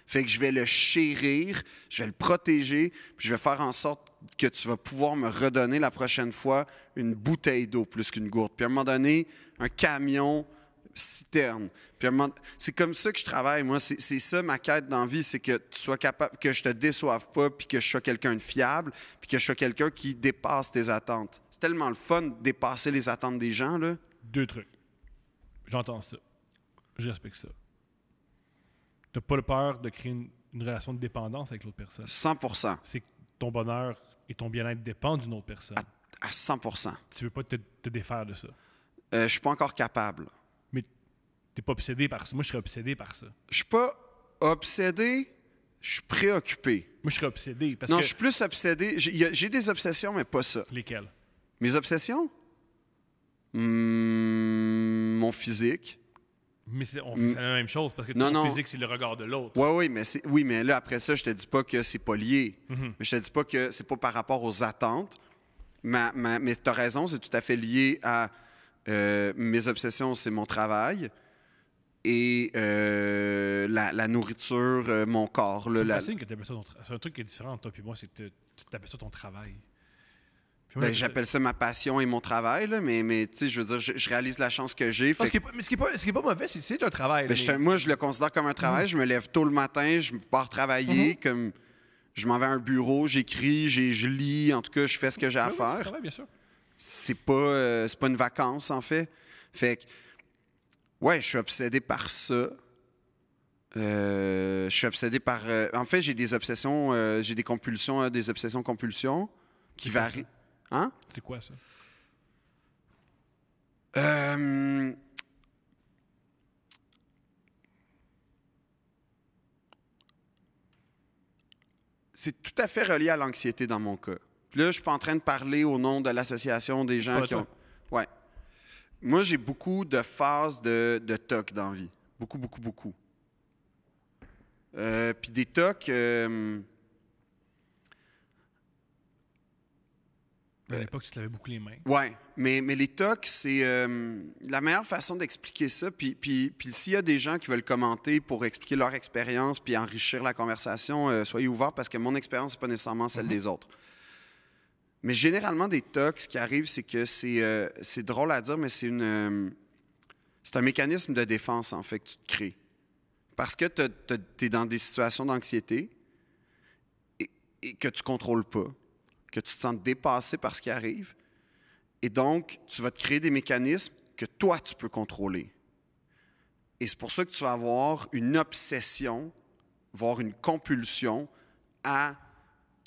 Fait que je vais le chérir, je vais le protéger, puis je vais faire en sorte que tu vas pouvoir me redonner la prochaine fois une bouteille d'eau plus qu'une gourde. Puis à un moment donné, un camion citerne. Puis c'est comme ça que je travaille, moi. C'est ça ma quête dans la vie, c'est que tu sois capable, que je te déçoive pas, puis que je sois quelqu'un de fiable, puis que je sois quelqu'un qui dépasse tes attentes. C'est tellement le fun de dépasser les attentes des gens, là. 2 trucs. J'entends ça. Je respecte ça. T'as pas peur de créer une relation de dépendance avec l'autre personne. 100%. C'est que ton bonheur et ton bien-être dépendent d'une autre personne. À 100%. Tu veux pas te défaire de ça. Je suis pas encore capable. Mais t'es pas obsédé par ça. Moi, je serais obsédé par ça. Je suis pas obsédé, je suis préoccupé. Moi, je serais obsédé parce Non, que... je suis plus obsédé. J'ai des obsessions, mais pas ça. Lesquelles? Mes obsessions? Mon physique. Mais c'est la même chose parce que Non, ton non. physique, c'est le regard de l'autre. Oui, mais là, après ça, je te dis pas que c'est pas lié. Mhm. Mais je te dis pas que c'est pas par rapport aux attentes. Mais tu as raison, c'est tout à fait lié à mes obsessions, c'est mon travail et la nourriture, mon corps. Là, C'est facile que tu appelles ça ton travail. C'est un truc qui est différent entre toi et moi, c'est que tu t'appelles ça ton travail. Puis moi, ben, j'appelle ça ma passion et mon travail, là, mais tu sais, je veux dire, je réalise la chance que j'ai. Ah, Fait ce qui est pas mauvais, c'est un travail. ben, là, mais- moi, je le considère comme un travail. Je me lève tôt le matin, je pars travailler, comme je m'en vais à un bureau, j'écris, je lis, en tout cas, je fais ce que j'ai à Oui, oui, c'est un faire. travail, bien sûr. C'est pas une vacance, en fait. Fait que, ouais, je suis obsédé par ça. Je suis obsédé par... en fait, j'ai des obsessions, j'ai des compulsions, des obsessions-compulsions qui C'est quoi varient. Hein? C'est quoi ça? Euh, C'est tout à fait relié à l'anxiété dans mon cas. Puis là, je suis pas en train de parler au nom de l'association des gens Pas qui toi. ont... Ouais. Moi, j'ai beaucoup de phases de TOC dans la vie. Beaucoup, beaucoup, beaucoup. Puis des TOC... À l'époque, tu te lavais beaucoup les mains. Oui, mais les TOC, c'est la meilleure façon d'expliquer ça. Puis s'il y a des gens qui veulent commenter pour expliquer leur expérience puis enrichir la conversation, soyez ouverts parce que mon expérience, n'est pas nécessairement celle des autres. Mais généralement, des TOC, ce qui arrive, c'est que c'est drôle à dire, mais c'est un mécanisme de défense, en fait, que tu te crées. Parce que tu es dans des situations d'anxiété et que tu ne contrôles pas, que tu te sens dépassé par ce qui arrive. Et donc, tu vas te créer des mécanismes que toi, tu peux contrôler. Et c'est pour ça que tu vas avoir une obsession, voire une compulsion à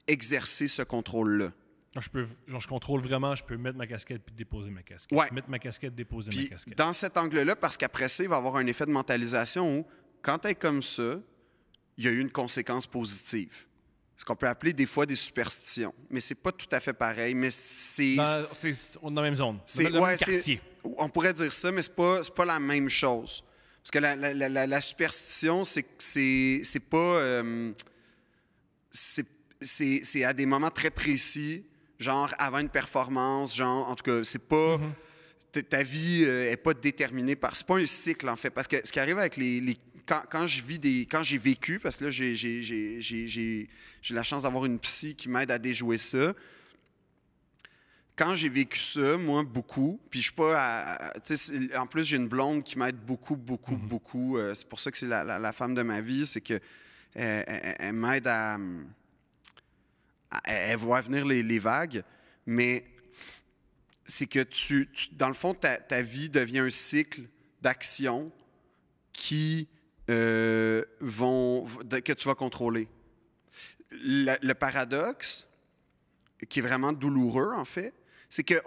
exercer ce contrôle-là. Je contrôle vraiment, je peux mettre ma casquette puis déposer ma casquette. Ouais. Mettre ma casquette, déposer ma Puis, casquette. dans cet angle-là, parce qu'après ça, il va y avoir un effet de mentalisation où, quand tu es comme ça, il y a eu une conséquence positive. Ce qu'on peut appeler des fois des superstitions. Mais c'est pas tout à fait pareil, mais c'est... On est dans la même zone. C'est- Dans le ouais, même c'est- quartier. On pourrait dire ça, mais c'est pas la même chose. Parce que la superstition, c'est pas... c'est à des moments très précis, genre avant une performance, genre, en tout cas, c'est pas... Ta vie est pas déterminée par... C'est pas un cycle, en fait. Parce que ce qui arrive avec quand j'ai vécu, parce que là, j'ai la chance d'avoir une psy qui m'aide à déjouer ça. Quand j'ai vécu ça, moi, beaucoup, puis je suis pas en plus, j'ai une blonde qui m'aide beaucoup, beaucoup, beaucoup. C'est pour ça que c'est la femme de ma vie, c'est que elle m'aide à... Elle voit venir les vagues, mais c'est que dans le fond, ta vie devient un cycle d'actions qui que tu vas contrôler. Le paradoxe, qui est vraiment douloureux, en fait, c'est que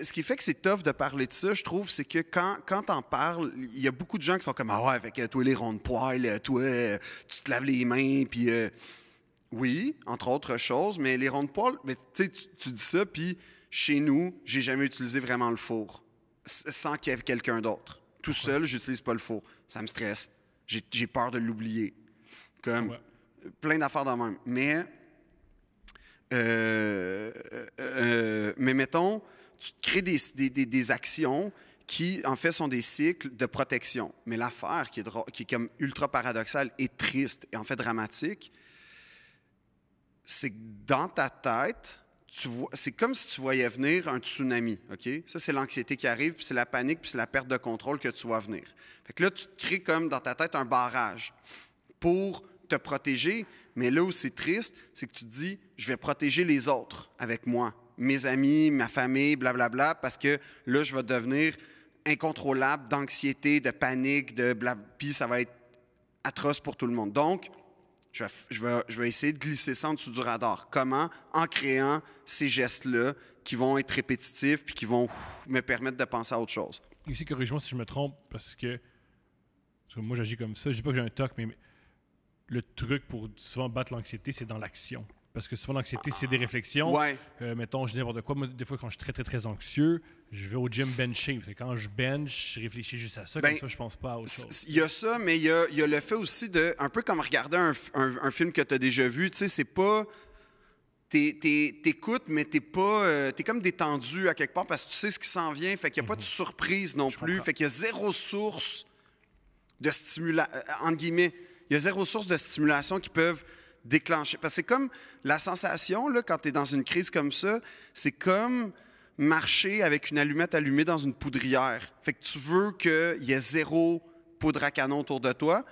ce qui fait que c'est tough de parler de ça, je trouve, c'est que quand t'en parles, il y a beaucoup de gens qui sont comme « Ah ouais, avec toi, les ronds de poils, toi, tu te laves les mains, puis... Oui, entre autres choses, mais les ronds de poils, mais, tu dis ça, puis chez nous, j'ai jamais utilisé vraiment le four, sans qu'il y ait quelqu'un d'autre. Tout seul, j'utilise pas le four. Ça me stresse. J'ai peur de l'oublier. Comme plein d'affaires de même. Mais mettons, tu te crées des actions qui, en fait, sont des cycles de protection. Mais l'affaire qui est comme ultra paradoxale et triste et en fait dramatique, c'est que dans ta tête, c'est comme si tu voyais venir un tsunami, OK? Ça, c'est l'anxiété qui arrive, puis c'est la panique, puis c'est la perte de contrôle que tu vois venir. Fait que là, tu te crées comme dans ta tête un barrage pour te protéger, mais là où c'est triste, c'est que tu te dis, je vais protéger les autres avec moi, mes amis, ma famille, blablabla, parce que là, je vais devenir incontrôlable d'anxiété, de panique, puis ça va être atroce pour tout le monde. Donc, je vais essayer de glisser ça en dessous du radar. Comment? En créant ces gestes-là qui vont être répétitifs puis qui vont me permettre de penser à autre chose. Ici, corrige-moi si je me trompe, parce que moi, j'agis comme ça. Je dis pas que j'ai un TOC, mais le truc pour souvent battre l'anxiété, c'est dans l'action. Parce que souvent, l'anxiété, c'est des réflexions. Ouais. Mettons, je dis n'importe quoi. Moi, des fois, quand je suis très, très, très anxieux, je vais au gym bencher. Parce que quand je bench, je réfléchis juste à ça. Comme ça, je pense pas à autre chose. Il y a ça, mais il y a le fait aussi de... Un peu comme regarder un film que tu as déjà vu. Tu sais, c'est pas... t'écoutes, mais t'es pas... t'es comme détendu à quelque part parce que tu sais ce qui s'en vient. Fait qu'il n'y a pas de surprise non plus. comprends. Fait qu'il y a zéro source de stimulation... entre guillemets, il y a zéro source de stimulation qui peuvent déclencher. Parce que c'est comme la sensation, là, quand tu es dans une crise comme ça, c'est comme marcher avec une allumette allumée dans une poudrière. Fait que tu veux qu'il y ait zéro poudre à canon autour de toi.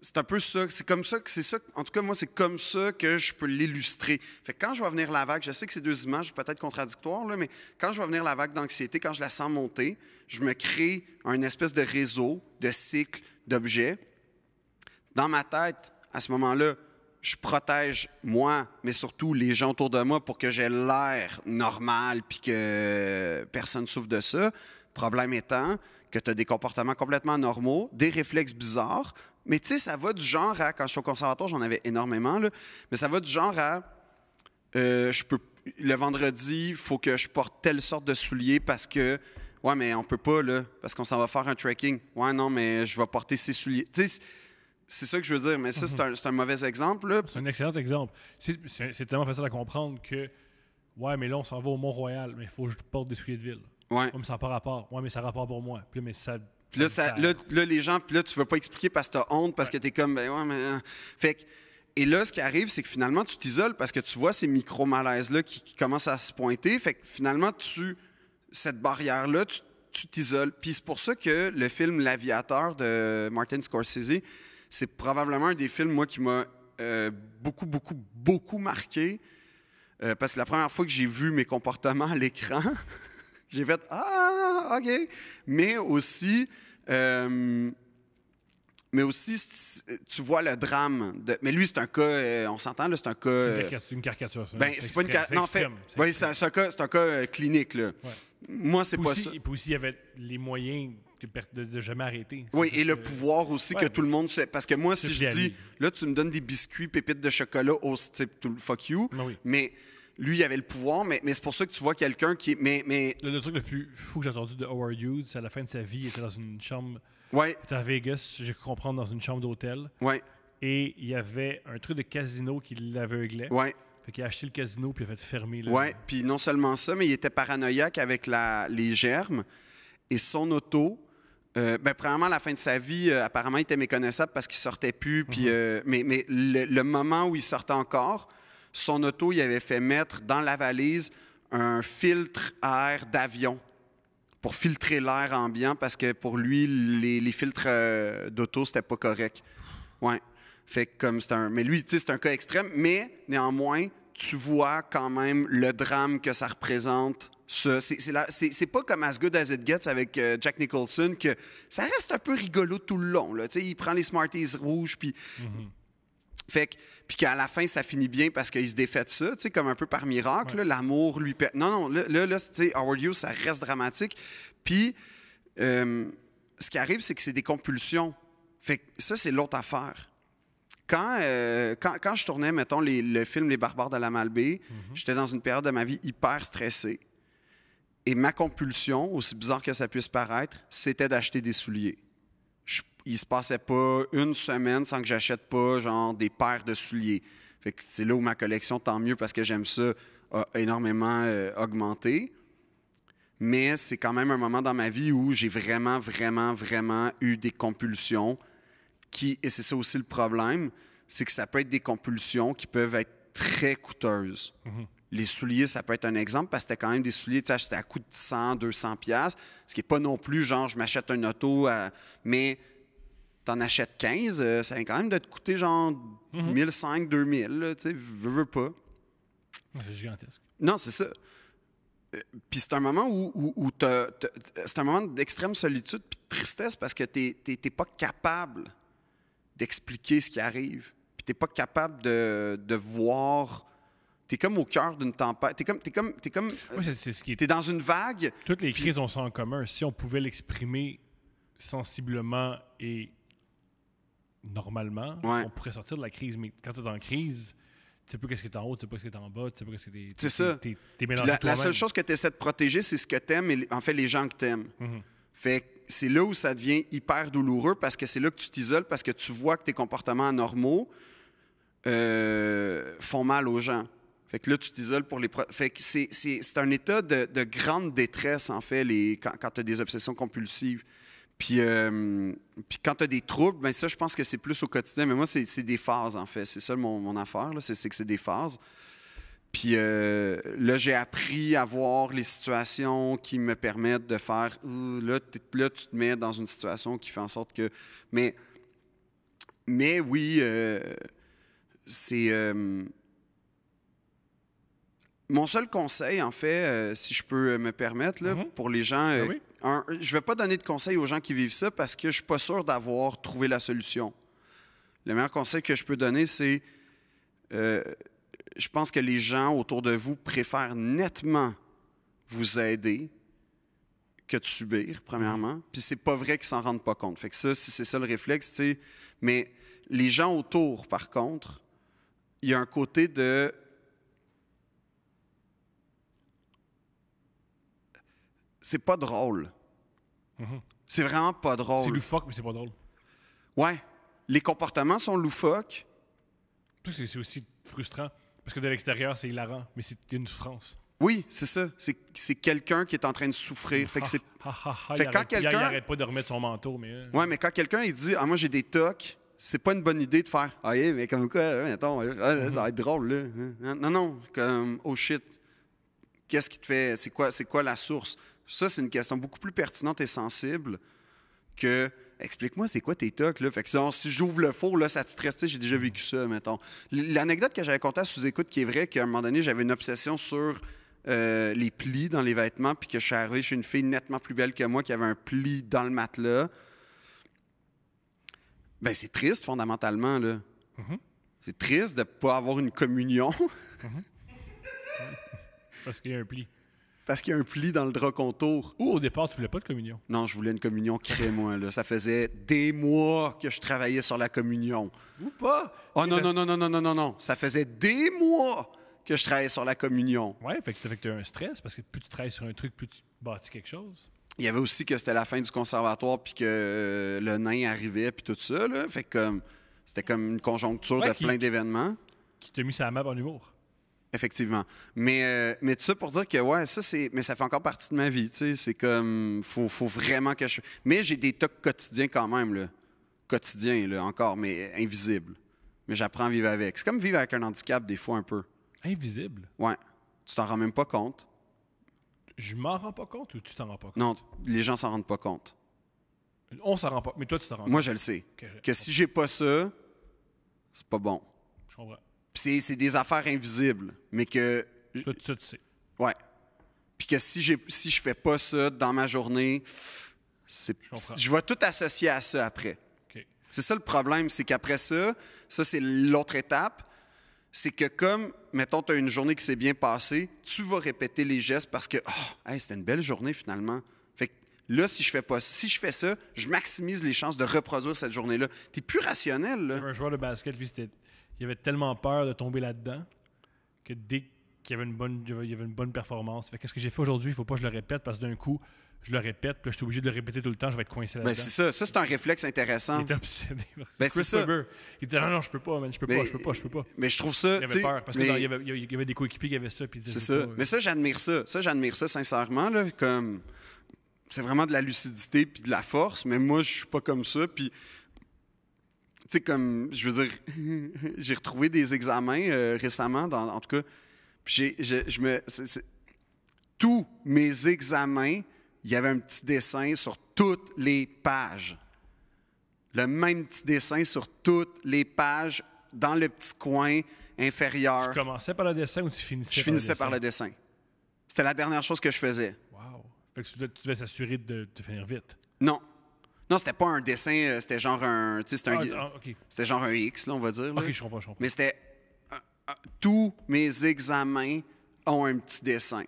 C'est un peu ça. C'est comme ça que c'est ça. En tout cas, moi, c'est comme ça que je peux l'illustrer. Fait que quand je vois venir la vague, je sais que ces deux images sont peut-être contradictoires, là, mais quand je vois venir la vague d'anxiété, quand je la sens monter, je me crée un espèce de réseau, de cycle, d'objets. Dans ma tête, à ce moment-là, je protège moi, mais surtout les gens autour de moi pour que j'ai l'air normal puis que personne ne souffre de ça. Problème étant que tu as des comportements complètement normaux, des réflexes bizarres, mais tu sais, ça va du genre à, quand je suis au conservatoire, j'en avais énormément, là, mais ça va du genre à, le vendredi, il faut que je porte telle sorte de souliers parce que, ouais, mais on peut pas, là, parce qu'on s'en va faire un trekking. Ouais, non, mais je vais porter ces souliers. Tu sais, c'est ça que je veux dire, mais ça, c'est un mauvais exemple, là. C'est un excellent exemple. C'est tellement facile à comprendre que, ouais, mais là, on s'en va au Mont-Royal, mais il faut que je porte des souliers de ville. Ouais. Ouais, mais ça n'a pas rapport. Ouais, mais ça a rapport pour moi. Puis là, mais ça. Puis là, les gens, puis là, tu veux pas expliquer parce que tu as honte, parce que tu es comme, ben ouais, mais. Fait que, et là, ce qui arrive, c'est que finalement, tu t'isoles parce que tu vois ces micro-malaises-là qui commencent à se pointer. Fait que finalement, cette barrière-là, tu t'isoles. Puis c'est pour ça que le film L'Aviateur de Martin Scorsese, c'est probablement un des films, moi, qui m'a beaucoup, beaucoup, beaucoup marqué. Parce que la première fois que j'ai vu mes comportements à l'écran, j'ai fait « Ah, OK ». Mais aussi, tu vois le drame. Mais lui, c'est un cas, on s'entend, là, c'est un cas... C'est une caricature, ça. Ben, c'est pas une caricature. Non, en fait, oui, c'est un cas clinique, là. Ouais. Moi, c'est pas ça. Et puis aussi, il y avait les moyens de jamais arrêter. Oui, et le pouvoir aussi que tout le monde sait. Parce que moi, si je dis, là, tu me donnes des biscuits, pépites de chocolat, type tout le fuck you, oui. mais lui, il avait le pouvoir, mais c'est pour ça que tu vois quelqu'un qui est. Mais... Le truc le plus fou que j'ai entendu de Howard Hughes, c'est à la fin de sa vie, il était dans une chambre. Ouais. Il était à Vegas, j'ai cru comprendre, dans une chambre d'hôtel. Ouais. Et il y avait un truc de casino qui l'aveuglait. Ouais. Fait qu'il a acheté le casino puis il a fait fermer. Là. Ouais. Puis non seulement ça, mais il était paranoïaque avec les germes et son auto. Premièrement, à la fin de sa vie, apparemment, il était méconnaissable parce qu'il sortait plus. Puis, mais le moment où il sortait encore, son auto, il avait fait mettre dans la valise un filtre à air d'avion pour filtrer l'air ambiant parce que pour lui, les filtres d'auto, c'était pas correct. Ouais. Fait que comme c'est un... Mais lui, tu sais, c'est un cas extrême, mais néanmoins, tu vois quand même le drame que ça représente. Ça. C'est pas comme As Good As It Gets avec Jack Nicholson, que ça reste un peu rigolo tout le long. Là. Tu sais, il prend les Smarties rouges, puis... Fait que, puis qu'à la fin, ça finit bien parce qu'il se défait de ça, tu sais, comme un peu par miracle. Ouais. Là, l'amour lui pète. Non, là, tu sais, Howard Hughes, ça reste dramatique. Puis, ce qui arrive, c'est que c'est des compulsions. Fait que ça, c'est l'autre affaire. Quand je tournais, mettons, le film Les Barbares de la Malbaie, j'étais dans une période de ma vie hyper stressée. Et ma compulsion, aussi bizarre que ça puisse paraître, c'était d'acheter des souliers. Il se passait pas une semaine sans que j'achète pas, genre, des paires de souliers. Fait que c'est là où ma collection, tant mieux, parce que j'aime ça, a énormément augmenté. Mais c'est quand même un moment dans ma vie où j'ai vraiment, vraiment, vraiment eu des compulsions et c'est ça aussi le problème, c'est que ça peut être des compulsions qui peuvent être très coûteuses. Les souliers, ça peut être un exemple parce que c'était quand même des souliers, tu sais, c'était à coût de 100, 200 $, ce qui n'est pas non plus genre je m'achète un auto, mais t'en achètes 15, ça va quand même de te coûter genre 1500, 2000, tu sais, veux pas. C'est gigantesque. Non, c'est ça. Puis c'est un moment où c'est un moment d'extrême solitude puis de tristesse parce que t'es pas capable d'expliquer ce qui arrive. Puis t'es pas capable de voir. T'es comme au cœur d'une tempête. T'es comme. Moi, c'est ce qui est... T'es dans une vague. Toutes les crises ont ça en commun. Si on pouvait l'exprimer sensiblement et normalement, on pourrait sortir de la crise. Mais quand t'es dans la crise, tu sais pas qu'est-ce qui est en haut, tu sais pas qu'est-ce qui est en bas, tu sais pas qu'est-ce qui est... C'est ça. T'es mélangé la seule chose que tu essaies de protéger, c'est ce que t'aimes et en fait les gens que t'aimes. Fait que c'est là où ça devient hyper douloureux parce que c'est là que tu t'isoles parce que tu vois que tes comportements anormaux font mal aux gens. Fait que là, tu t'isoles pour les... Fait que c'est un état de grande détresse, en fait, quand tu as des obsessions compulsives. Puis quand tu as des troubles, ben ça, je pense que c'est plus au quotidien. Mais moi, c'est des phases, en fait. C'est ça mon affaire, là, c'est que c'est des phases. Puis là, j'ai appris à voir les situations qui me permettent de faire... Là, tu te mets dans une situation qui fait en sorte que... Mais oui, c'est... Mon seul conseil, en fait, si je peux me permettre, là, pour les gens... Ah oui? Je ne vais pas donner de conseils aux gens qui vivent ça parce que je ne suis pas sûr d'avoir trouvé la solution. Le meilleur conseil que je peux donner, c'est... je pense que les gens autour de vous préfèrent nettement vous aider que de subir, premièrement. Puis c'est pas vrai qu'ils s'en rendent pas compte. Fait que ça, si c'est ça le réflexe, tu sais. Mais les gens autour, par contre, il y a un côté de... C'est pas drôle. C'est vraiment pas C'est drôle. loufoque, mais c'est pas drôle. Ouais. Les comportements sont loufoques. C'est aussi frustrant. Parce que de l'extérieur, c'est hilarant, mais c'est une souffrance. Oui, c'est ça. C'est quelqu'un qui est en train de souffrir. Fait que c'est... Fait que quand Il quelqu'un... arrête pas de remettre son manteau, mais... Ouais, mais quand quelqu'un il dit « Ah, moi, j'ai des tocs », c'est pas une bonne idée de faire « Ah, yeah, mais comme quoi, là, mettons, ça va être drôle, là. » Non, comme « Oh shit, qu'est-ce qui te fait... C'est quoi la source? » Ça, c'est une question beaucoup plus pertinente et sensible que « Explique-moi, c'est quoi tes tocs, là? » Fait que si j'ouvre le four, là, ça te stresse, j'ai déjà vécu ça, mettons. L'anecdote que j'avais contée à sous-écoute qui est vraie, qu'à un moment donné, j'avais une obsession sur les plis dans les vêtements, puis que je suis arrivé chez une fille nettement plus belle que moi qui avait un pli dans le matelas. Ben c'est triste, fondamentalement, là. C'est triste de ne pas avoir une communion. Parce qu'il y a un pli. Parce qu'il y a un pli dans le drap contour. Ou au départ, tu voulais pas de communion. Non, je voulais une communion crée-moi, là. Ça faisait des mois que je travaillais sur la communion. Ou pas. Oh non. Ça faisait des mois que je travaillais sur la communion. Ouais, fait que tu as un stress, parce que plus tu travailles sur un truc, plus tu bâtis quelque chose. Il y avait aussi que c'était la fin du conservatoire, puis que le nain arrivait, puis tout ça, là. Fait que c'était comme une conjoncture de plein d'événements. Qui t'a mis sa map en humour. Effectivement. Mais tout ça pour dire que, ouais, mais ça fait encore partie de ma vie, tu sais. C'est comme, faut vraiment que je... Mais j'ai des tocs quotidiens quand même, là. Quotidiens, là, encore, mais invisibles. Mais j'apprends à vivre avec. C'est comme vivre avec un handicap, des fois, un peu. Invisible? Ouais. Tu t'en rends même pas compte. Je m'en rends pas compte ou tu t'en rends pas compte? Non, les gens s'en rendent pas compte. On s'en rend pas, mais toi, tu t'en rends compte. Moi, je le sais. Okay, que si j'ai pas ça, c'est pas bon. Je comprends. Puis c'est des affaires invisibles, mais que... Toi, tu sais. Ouais. Puis que si je fais pas ça dans ma journée, je vais tout associer à ça après. Okay. C'est ça le problème, c'est qu'après ça c'est l'autre étape, c'est que comme, mettons, tu as une journée qui s'est bien passée, tu vas répéter les gestes parce que, c'était une belle journée finalement. Fait que là, si je fais ça, je maximise les chances de reproduire cette journée-là. Tu es plus rationnel, là. Un joueur de basket, lui, il avait tellement peur de tomber là-dedans que dès qu'il y avait une bonne performance, qu'est-ce que j'ai fait aujourd'hui, il ne faut pas que je le répète parce que d'un coup, je le répète, puis là, je suis obligé de le répéter tout le temps, je vais être coincé là-dedans. Ben, c'est ça. Ça, c'est un réflexe intéressant. Il était obsédé. Ben, Chris Webber, il était non, je peux pas, man, je peux pas. Mais je trouve ça... Il avait peur, parce qu'il y avait des coéquipiers qui avaient ça, puis c'est ça. Mais ça, j'admire ça. Ça, j'admire ça sincèrement, là, comme... C'est vraiment de la lucidité puis de la force, mais moi, je suis pas comme ça, puis... Tu sais, comme, je veux dire, j'ai retrouvé des examens récemment, en tout cas, puis tous mes examens, il y avait un petit dessin sur toutes les pages. Le même petit dessin sur toutes les pages, dans le petit coin inférieur. Tu commençais par le dessin ou tu finissais par le dessin? Je finissais par le dessin. C'était la dernière chose que je faisais. Wow. Fait que tu devais s'assurer de finir vite. Non. Non, c'était pas un dessin, c'était genre un... Tu sais, c'était genre un X, là, on va dire. Là. OK, je comprends. Mais c'était... tous mes examens ont un petit dessin.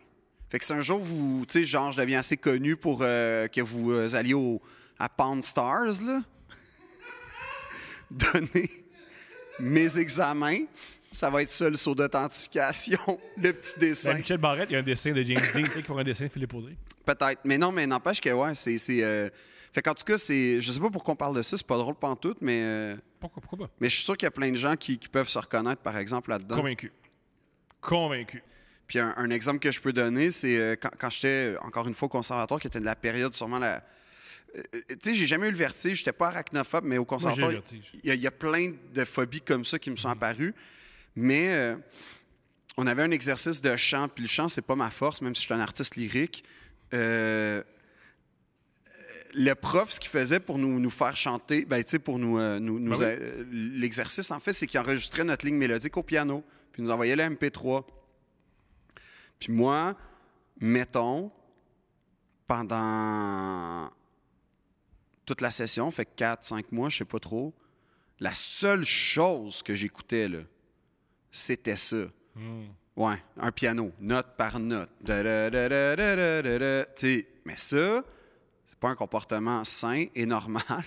Fait que si un jour, tu sais, genre, je deviens assez connu pour que vous alliez à Pawn Stars, là, donner mes examens, ça va être ça, le saut d'authentification, le petit dessin. Michel Barrette, il y a un dessin de James Dean, qui fera un dessin de Philippe Audrey. Peut-être. Mais non, mais n'empêche que, ouais, fait qu'en tout cas, je sais pas pourquoi on parle de ça, c'est pas drôle pantoute, mais... Pourquoi pas? Mais je suis sûr qu'il y a plein de gens qui peuvent se reconnaître, par exemple, là-dedans. Convaincu. Convaincu. Puis un exemple que je peux donner, c'est quand j'étais, encore une fois, au conservatoire, qui était de la période sûrement la... tu sais, j'ai jamais eu le vertige, j'étais pas arachnophobe, mais au Moi, j'ai conservatoire, le vertige. il y a plein de phobies comme ça qui me sont apparues. Mais on avait un exercice de chant, puis le chant, c'est pas ma force, même si je suis un artiste lyrique. Le prof, ce qu'il faisait pour nous faire chanter, ben, tu sais, pour l'exercice, en fait, c'est qu'il enregistrait notre ligne mélodique au piano, puis il nous envoyait le MP3. Puis moi, mettons, pendant toute la session, fait 4-5 mois, je sais pas trop, la seule chose que j'écoutais, là, c'était ça. Ouais, un piano, note par note. Da-da-da-da-da-da-da. Tu sais, mais ça, c'est pas un comportement sain et normal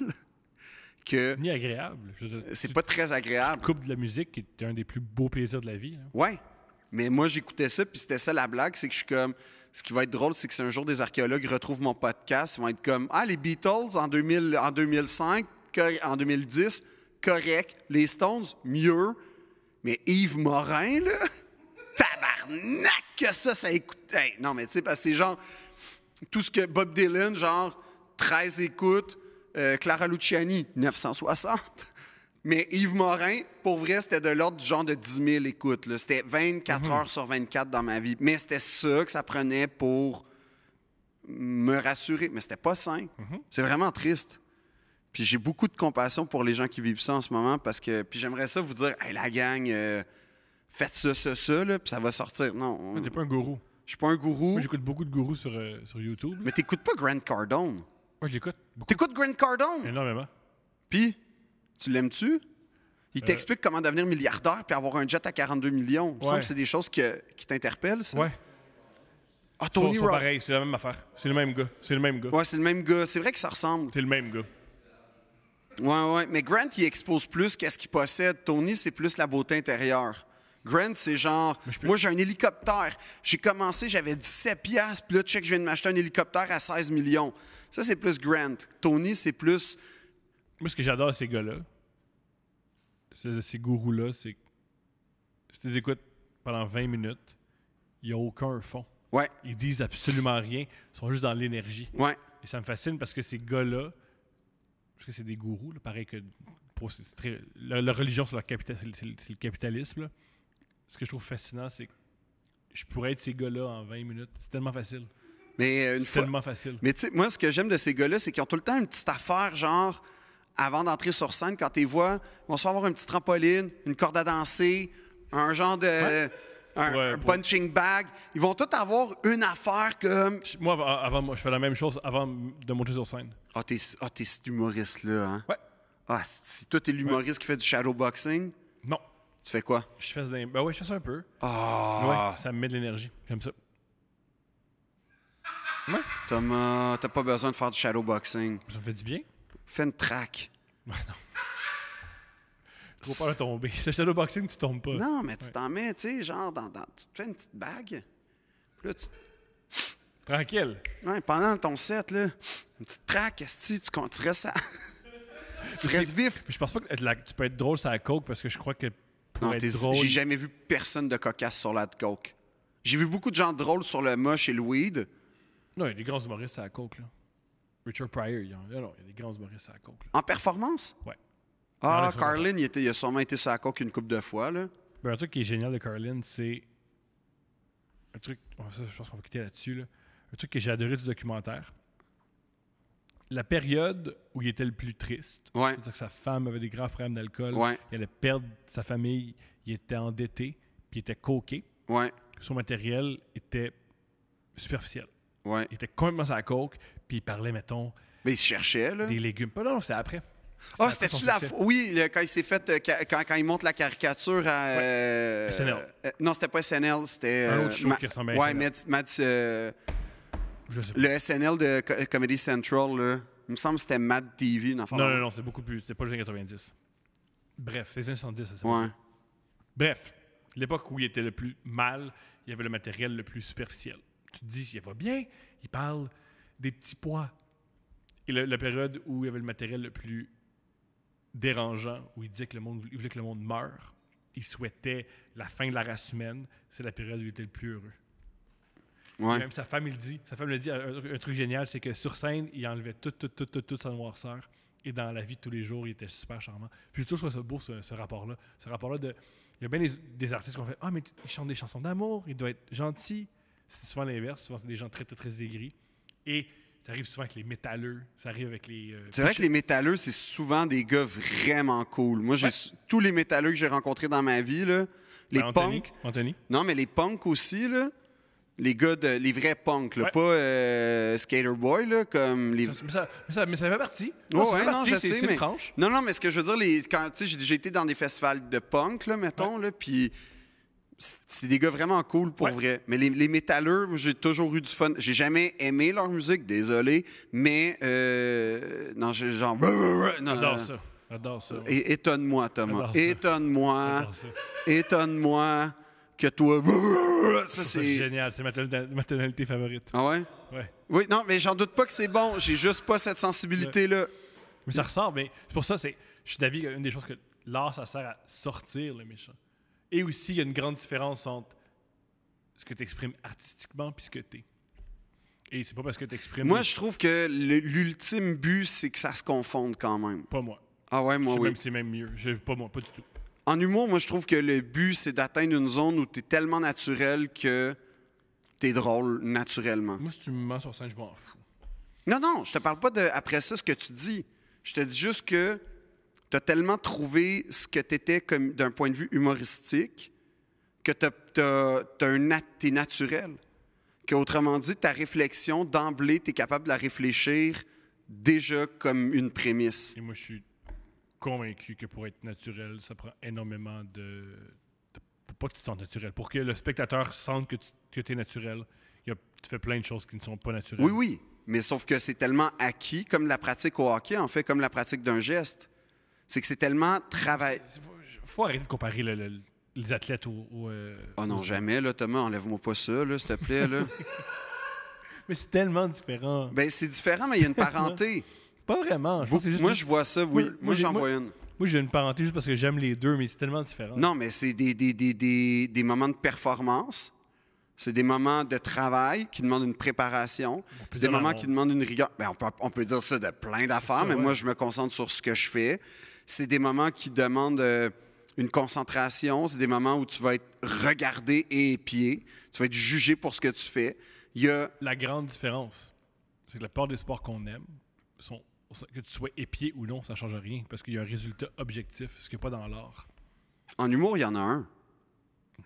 que Ni agréable. Je veux dire, c'est tu- pas très agréable. Tu coupes de la musique qui est un des plus beaux plaisirs de la vie. Là. Ouais, mais moi, j'écoutais ça, puis c'était ça la blague, c'est que je suis comme... Ce qui va être drôle, c'est que si un jour des archéologues retrouvent mon podcast, ils vont être comme « Ah, les Beatles en 2005, en 2010, correct. Les Stones, mieux. Mais Yves Morin, là, tabarnak que ça écoute. Hey, non, mais tu sais, parce que c'est genre... Tout ce que Bob Dylan, genre 13 écoutes, Clara Luciani, 960. Mais Yves Morin, pour vrai, c'était de l'ordre du genre de 10 000 écoutes. Là. C'était 24 heures sur 24 dans ma vie. Mais c'était ça que ça prenait pour me rassurer. Mais c'était pas sain. C'est vraiment triste. Puis j'ai beaucoup de compassion pour les gens qui vivent ça en ce moment parce que... Puis j'aimerais ça vous dire, « Hey, la gang, faites ça, là, puis ça va sortir. » Non, T'es pas un gourou. je suis pas un gourou. Moi, j'écoute beaucoup de gourous sur YouTube. Mais t'écoutes pas Grant Cardone. Moi, je l'écoute beaucoup. T'écoutes Grant Cardone. Énormément. Puis, tu l'aimes-tu? Il t'explique comment devenir milliardaire puis avoir un jet à 42 millions. Il me semble que c'est des choses qui t'interpellent, ça. Ouais. Ah, Ils Tony sont Robbins. pareils, c'est la même affaire. C'est le même gars. C'est le même gars. Ouais, c'est le même gars. C'est vrai que ça ressemble. C'est le même gars. Ouais. Mais Grant, il expose plus qu'est-ce qu'il possède. Tony, c'est plus la beauté intérieure. Grant, c'est genre, moi, j'ai un hélicoptère. J'ai commencé, j'avais 17 piastres, puis là, check, je viens de m'acheter un hélicoptère à 16 millions. Ça, c'est plus Grant. Tony, c'est plus... Moi, ce que j'adore de ces gars-là, ces gourous-là, c'est que si tu les écoutes pendant 20 minutes, il n'y a aucun fond. Ouais, Ils disent absolument rien. Ils sont juste dans l'énergie. ouais. Et ça me fascine parce que ces gars-là, parce que c'est des gourous, là, pareil que c'est très, la religion, c'est le capitalisme. Là. Ce que je trouve fascinant, c'est que je pourrais être ces gars-là en 20 minutes. C'est tellement facile. Mais C'est tellement facile. Mais tu sais, moi, ce que j'aime de ces gars-là, c'est qu'ils ont tout le temps une petite affaire, genre, avant d'entrer sur scène, quand tu les vois, ils vont se faire avoir une petite trampoline, une corde à danser, un genre de... un punching bag. Ils vont tous avoir une affaire comme... Moi, moi, je fais la même chose avant de monter sur scène. Ah, t'es cet humoriste-là, hein? Ouais. Ah, si toi, t'es l'humoriste qui fait du shadowboxing, Non. tu fais quoi? Je fais ben ouais, je fais ça un peu. Ah! Ouais, ça me met de l'énergie. J'aime ça. Ouais, Thomas, t'as pas besoin de faire du shadowboxing. ça me fait du bien. Fais une traque. Ouais, non. Trop peur de tomber. Le shadowboxing, tu tombes pas. Non, mais tu t'en mets, tu sais, genre, tu te fais une petite bague. Puis là, Tranquille. ouais, pendant ton set, là, une petite traque, esti, tu restes tu restes vif. Puis je pense pas que tu peux être drôle sur la coke parce que je crois que pour Non, être drôle... j'ai jamais vu personne de cocasse sur la coke. J'ai vu beaucoup de gens drôles sur le moche et le weed. Non, il y a des grands humoristes à la coke, là. Richard Pryor, il y a des grands humoristes à la coke, là. En performance? Ouais. Ah, Alex Carlin, il a sûrement été sur la coke une couple de fois, là. Ben, un truc qui est génial de Carlin, c'est... Un truc... ça, je pense qu'on va quitter là-dessus, là. Un truc que j'ai adoré du documentaire. La période où il était le plus triste, Ouais. c'est-à-dire que sa femme avait des graves problèmes d'alcool, Ouais. il allait perdre sa famille, il était endetté, puis il était coqué. Ouais, Son matériel était superficiel. ouais. Il était complètement sur la coke, puis il parlait, mettons, Mais il se cherchait, là. des légumes. Pas non, c'était après. Ah, C'était après c'était-tu son la... succès. Oui, quand il s'est fait... quand il monte la caricature à... SNL. Non, c'était pas SNL, c'était... Un autre show qui ressemblait à Ouais, SNL. Matt, Je sais pas. le SNL de Comedy Central, là. Il me semble que c'était Mad TV, une affaire. Non, c'était beaucoup plus. C'était pas les années 90. Bref, c'est les années 70, ça s'appelle. Ouais. Bref, l'époque où il était le plus mal, il y avait le matériel le plus superficiel. Tu te dis, il va bien, il parle des petits pois. Et la période où il y avait le matériel le plus dérangeant, où il disait que il voulait que le monde meure, il souhaitait la fin de la race humaine, c'est la période où il était le plus heureux. Ouais. Même sa femme, il le dit. Sa femme le dit, un truc génial, c'est que sur scène, il enlevait toute sa noirceur. Et dans la vie de tous les jours, il était super charmant. Puis je trouve ça beau, ce rapport-là. Ce rapport-là de... Il y a bien des artistes qui ont fait « Ah, mais il chante des chansons d'amour, il doit être gentil. » C'est souvent l'inverse. Souvent, c'est des gens très, très, très aigris. Et ça arrive souvent avec les métalleux. Ça arrive avec les... C'est vrai que les métalleux, c'est souvent des gars vraiment cool. Moi, tous les métalleux que j'ai rencontrés dans ma vie, là, les punks... Anthony? Non, mais les punks aussi, là. Les gars, les vrais punks, là, Ouais. pas Skater Boy, là, comme les... Mais ça fait partie. Ouais, ça fait non, partie, je c'est sais, une mais... tranche. Non, mais ce que je veux dire, quand, tu sais, j'ai déjà été dans des festivals de punk, là, mettons, là, puis c'est des gars vraiment cool, pour Ouais. vrai. Mais les métalleux, j'ai toujours eu du fun. J'ai jamais aimé leur musique, désolé, mais... non, j'ai genre... Non, J'adore ça. J'adore ça. Étonne-moi, Thomas. J'adore ça. Étonne-moi. J'adore ça. Étonne-moi que toi... Ça, C'est c'est... génial. C'est ma tonalité favorite. Ah ouais? Ouais. Oui, non, mais j'en doute pas que c'est bon. J'ai juste pas cette sensibilité-là. Mais ça ressort, mais c'est pour ça, je suis d'avis qu'une des choses que l'art, ça sert à sortir le méchant. Et aussi, il y a une grande différence entre ce que tu exprimes artistiquement et ce que tu es. Et c'est pas parce que tu exprimes... Moi, je trouve que l'ultime but, c'est que ça se confonde quand même. Pas moi. Ah ouais, moi, oui. Même c'est même mieux. Pas moi, pas du tout. En humour, moi, je trouve que le but, c'est d'atteindre une zone où tu es tellement naturel que tu es drôle naturellement. Moi, si tu me mens sur scène, je m'en fous. Non, je te parle pas de après ça ce que tu dis. Je te dis juste que tu as tellement trouvé ce que tu étais comme d'un point de vue humoristique que t'es naturel. Qu'autrement dit, ta réflexion, d'emblée, tu es capable de la réfléchir déjà comme une prémisse. Et moi, je suis convaincu que pour être naturel, ça prend énormément pour pas que tu te sentes naturel. Pour que le spectateur sente que tu es naturel, tu fais plein de choses qui ne sont pas naturelles. Oui, mais sauf que c'est tellement acquis, comme la pratique au hockey, en fait, comme la pratique d'un geste. C'est que c'est tellement travail. Faut arrêter de comparer les athlètes Oh non, jamais, là, Thomas, enlève-moi pas ça, là, s'il te plaît, là. Mais c'est tellement différent. Ben, c'est différent, mais il y a une parenté. Pas vraiment. Je pense que c'est juste Moi, je vois ça, oui. Moi, Moi, j'en moi- vois une. Moi, j'ai une parenté juste parce que j'aime les deux, mais c'est tellement différent. Non, mais c'est des moments de performance. C'est des moments de travail qui demandent une préparation. C'est des dire moments l'amour. qui demandent une rigueur. Ben, on peut dire ça de plein d'affaires, ça, mais ouais. moi, je me concentre sur ce que je fais. C'est des moments qui demandent une concentration. C'est des moments où tu vas être regardé et épié. Tu vas être jugé pour ce que tu fais. Il y a... La grande différence, c'est que la plupart des sports qu'on aime, que tu sois épié ou non, ça ne change rien parce qu'il y a un résultat objectif, ce qu'il n'y a pas dans l'art. En humour, il y en a un.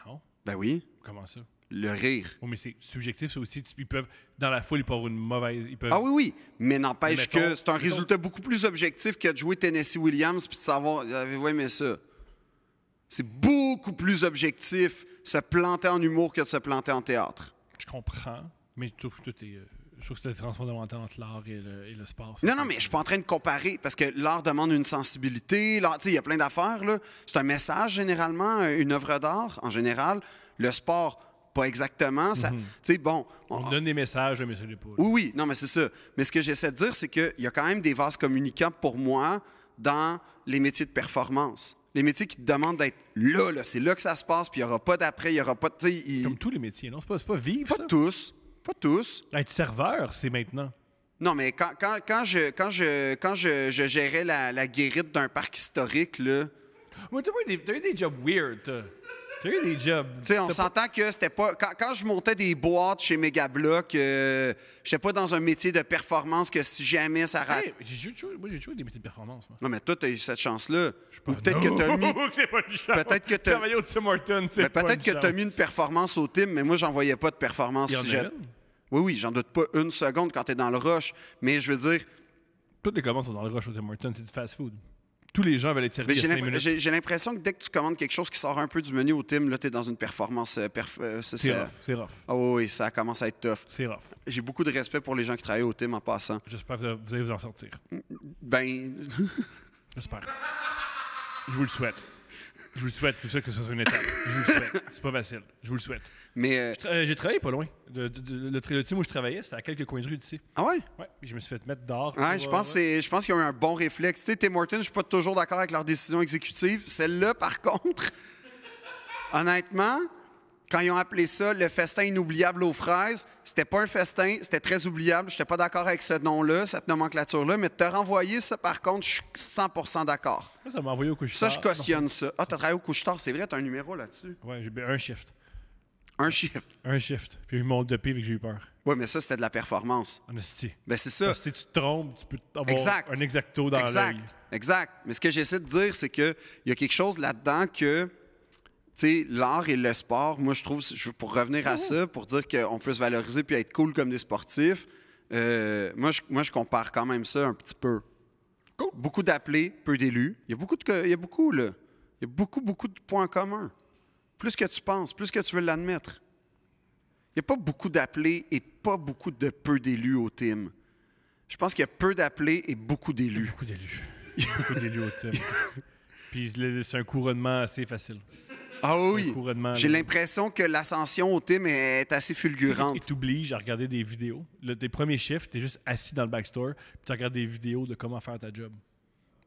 Non? Ben oui, Comment ça? le rire. Oh, mais c'est subjectif, ça aussi. Ils peuvent, dans la foule, ils peuvent avoir une mauvaise... Ils peuvent... Ah oui, mais n'empêche Mais mettons- que c'est un résultat beaucoup plus objectif que de jouer Tennessee Williams puis de savoir, avez-vous aimé ça? C'est beaucoup plus objectif se planter en humour que de se planter en théâtre. Je comprends, mais je trouve que je trouve que c'est la différence fondamentale entre l'art et le sport. Non, mais je suis pas en train de comparer parce que l'art demande une sensibilité. L'art, tu sais, il y a plein d'affaires, là. C'est un message, généralement, une œuvre d'art, en général. Le sport, pas exactement. Ça, tu sais, bon... On donne des messages, mais ça l'est pas. Oui, non, mais c'est ça. Mais ce que j'essaie de dire, c'est qu'il y a quand même des vases communicants pour moi dans les métiers de performance. Les métiers qui te demandent d'être là, c'est là que ça se passe, puis il n'y aura pas d'après, il n'y aura pas de... tu sais, Comme tous les métiers, non? C'est pas vivre, Pas ça? tous. Pas tous. Être serveur, c'est maintenant. Non, mais quand je gérais la guérite d'un parc historique, là, Moi, t'as eu des jobs weird, toi. T'as eu des jobs... tu sais, on s'entend que c'était pas... Quand je montais des boîtes chez Megablock, je n'étais pas dans un métier de performance que si jamais ça rate... Hey, moi, j'ai joué des métiers de performance, moi. Non, mais toi, tu as eu cette chance-là. Ou Pas- peut-être que tu as mis... C'est pas une chance. Peut-être que t'as- Travailler au Tim Hortons, c'est Mais pas peut-être une que tu as chance. mis une performance au team, mais moi, j'en voyais pas de performance. Il y en si a j'ai- une. Oui, j'en doute pas une seconde quand tu es dans le rush. Mais je veux dire, Toutes les commandes sont dans le rush au Tim Hortons, c'est du fast-food. Tous les gens veulent être servis mais il y a 5 minutes. j'ai l'impression que dès que tu commandes quelque chose qui sort un peu du menu au team, là, tu es dans une performance. C'est rough, c'est rough. Ah oui, ça commence à être tough. C'est rough. J'ai beaucoup de respect pour les gens qui travaillent au team en passant. J'espère que vous allez vous en sortir. Ben, J'espère. Je vous le souhaite. Je vous le souhaite. Je vous souhaite que ce soit une étape. Je vous le souhaite. C'est pas facile. Je vous le souhaite. mais. J'ai travaillé pas loin. Le team où je travaillais, c'était à quelques coins de rue d'ici. Ah ouais? Ouais. Puis je me suis fait mettre dehors. Ouais, pour, je pense qu'ils ont eu un bon réflexe. Tu sais, Tim Hortons, je suis pas toujours d'accord avec leurs décisions exécutives. Celle-là, par contre, honnêtement, quand ils ont appelé ça le festin inoubliable aux fraises, c'était pas un festin, c'était très oubliable. Je n'étais pas d'accord avec ce nom-là, cette nomenclature-là, mais de te renvoyer ça, par contre, je suis 100% d'accord. Ça m'a envoyé au couche Ça, je cautionne ça. Ah, t'as travaillé au couche-tard, c'est vrai, t'as un numéro là-dessus. Ouais, j'ai un shift. Un chiffre. Un shift. Puis ils m'ont dopé vu que j'ai eu peur. Oui, mais ça, c'était de la performance. En esti. Ben, c'est ça. Parce que si tu te trompes, tu peux avoir Exact. un exacto dans Exact. l'œil. Exact. Mais ce que j'essaie de dire, c'est qu'il y a quelque chose là-dedans que, tu sais, l'art et le sport, moi, je trouve, pour revenir à ça, pour dire qu'on peut se valoriser puis être cool comme des sportifs, moi, je compare quand même ça un petit peu. Beaucoup d'appelés, peu d'élus. Il y a beaucoup, là. Il y a beaucoup de points communs. Plus que tu penses, plus que tu veux l'admettre. Il n'y a pas beaucoup d'appelés et pas beaucoup de peu d'élus au team. Je pense qu'il y a peu d'appelés et beaucoup d'élus. Beaucoup d'élus. Beaucoup d'élus au team. Puis c'est un couronnement assez facile. Ah Un oui. couronnement, J'ai là. l'impression que l'ascension au team est assez Et fulgurante. t'oublies, j'ai regardé des vidéos. Tes premiers chiffres, t'es juste assis dans le backstore, puis tu regardes des vidéos de comment faire ta job.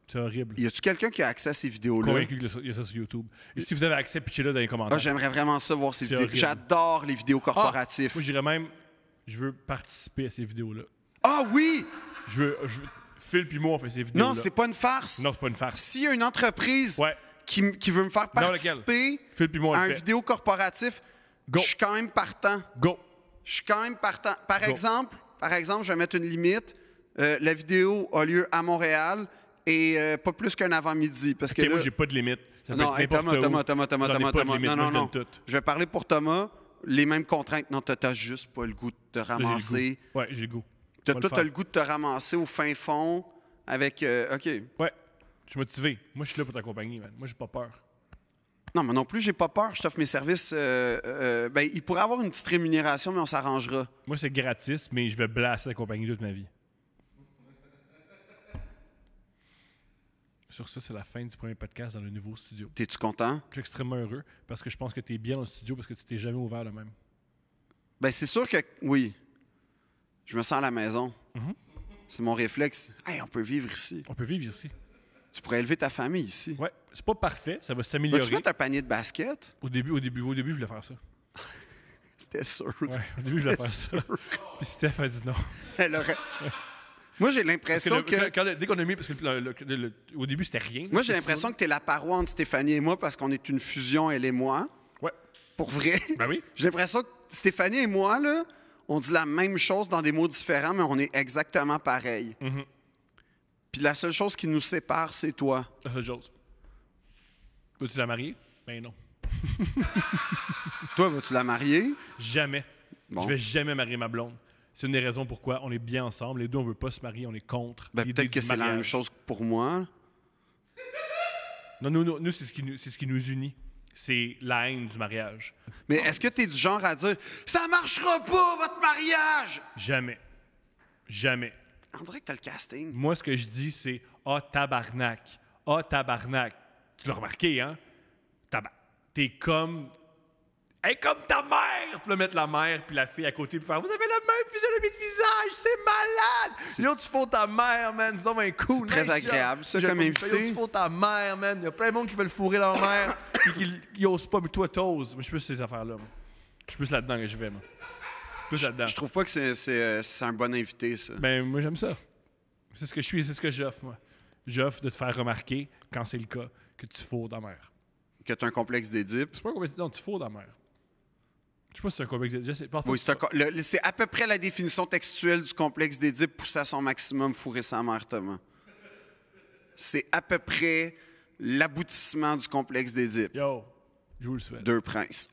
C'est horrible. Y a-tu quelqu'un qui a accès à ces vidéos-là? Convaincu qu'il y a ça sur YouTube. Et si vous avez accès, pitchez-le dans les commentaires. Ah, j'aimerais vraiment ça voir ces C'est vidéos. horrible. J'adore les vidéos corporatifs. Moi, j'irais même, je veux participer à ces vidéos-là. Ah oui! Phil puis moi, on fait ces vidéos-là. Non, c'est pas une farce. Non, c'est pas une farce. S'il y a une entreprise Ouais. qui veut me faire Non, participer Phil puis moi, on à le un fait. vidéo corporatif, Go. je suis quand même partant. Go. Je suis quand même partant. Par Go. exemple, je vais mettre une limite. La vidéo a lieu à Montréal et pas plus qu'un avant-midi. Parce que Ok, là, moi, j'ai pas de limite. Ça peut non, être hey, n'importe où. Thomas. J'en ai pas de limite. Non, Moi, je non. donne tout. Je vais parler pour Thomas. Les mêmes contraintes. Non, t'as juste pas le goût de te Là, j'ai ramasser. le goût. Ouais, j'ai le goût. Toi, On va le t'as faire. le goût de te ramasser au fin fond avec... OK. Ouais. Je suis motivé. Moi, je suis là pour t'accompagner, man. Moi, j'ai pas peur. Non, mais non plus, j'ai pas peur. Je t'offre mes services. Ben, il pourrait avoir une petite rémunération, mais on s'arrangera. Moi, c'est gratis, mais je vais blasser t'accompagner toute ma vie. Sur ça, c'est la fin du premier podcast dans le nouveau studio. T'es-tu content? Je suis extrêmement heureux parce que je pense que tu es bien dans le studio parce que tu t'es jamais ouvert le même. Ben, c'est sûr que oui. Je me sens à la maison. Mhm. C'est mon réflexe. Hey, on peut vivre ici. On peut vivre ici. Tu pourrais élever ta famille ici. Ouais, c'est pas parfait, ça va Vas-tu s'améliorer. mettre un panier de basket? Au début, je voulais faire ça. C'était sûr. Ouais, au début, je voulais C'était faire ça. sûr. Puis Steph a dit non. Elle aurait... Moi, j'ai Parce que l'impression que... dès qu'on a mis, parce que au début, c'était rien. Moi, j'ai l'impression que t'es la paroi entre Stéphanie et moi parce qu'on est une fusion, elle et moi. Ouais. Pour vrai. Ben oui. J'ai l'impression que Stéphanie et moi, là, on dit la même chose dans des mots différents, mais on est exactement pareil. Mhm. Puis la seule chose qui nous sépare, c'est toi. La seule chose. Veux-tu la marier? Ben non. Toi, vas-tu la marier? Jamais. Bon. Je vais jamais marier ma blonde. C'est une des raisons pourquoi on est bien ensemble. Les deux, on veut pas se marier, on est contre. Ben, l'idée peut-être que du c'est la mariage. même chose que pour moi. Non, nous c'est ce qui nous unit. C'est la haine du mariage. Mais est-ce que tu es du genre à dire « Ça marchera pas, votre mariage! Jamais. Jamais. » On dirait que t'as le casting. Moi, ce que je dis, c'est « Ah, tabarnak. Ah, tabarnak. » Tu l'as remarqué, hein? T'es comme... Hey, comme ta mère! Puis là, mettre la mère puis la fille à côté puis faire « Vous avez la même physionomie de visage! C'est malade! » Yo, tu fous ta mère, man! C'est donc un coup. C'est très agréable, ça, comme invité. Yo, tu fous ta mère, man! Il y a plein de monde qui veulent fourrer leur mère puis qui osent pas, mais toi, t'oses. Moi, je suis plus ces affaires-là, moi. Je suis plus là-dedans que je vais, moi. Plus là-dedans. Je trouve pas que c'est un bon invité, ça. Ben, moi, j'aime ça. C'est ce que je suis, c'est ce que j'offre, moi. J'offre de te faire remarquer, quand c'est le cas, que tu fourres ta mère. Que tu as un complexe d'Édipe. C'est pas un complexe, non, tu fourres ta mère. Je sais pas si c'est un complexe, je sais pas. Oui, c'est à peu près la définition textuelle du complexe d'Édipe poussé à son maximum, fourrer sa mère, Thomas. C'est à peu près l'aboutissement du complexe d'Édipe. Yo, je vous le souhaite. Deux princes.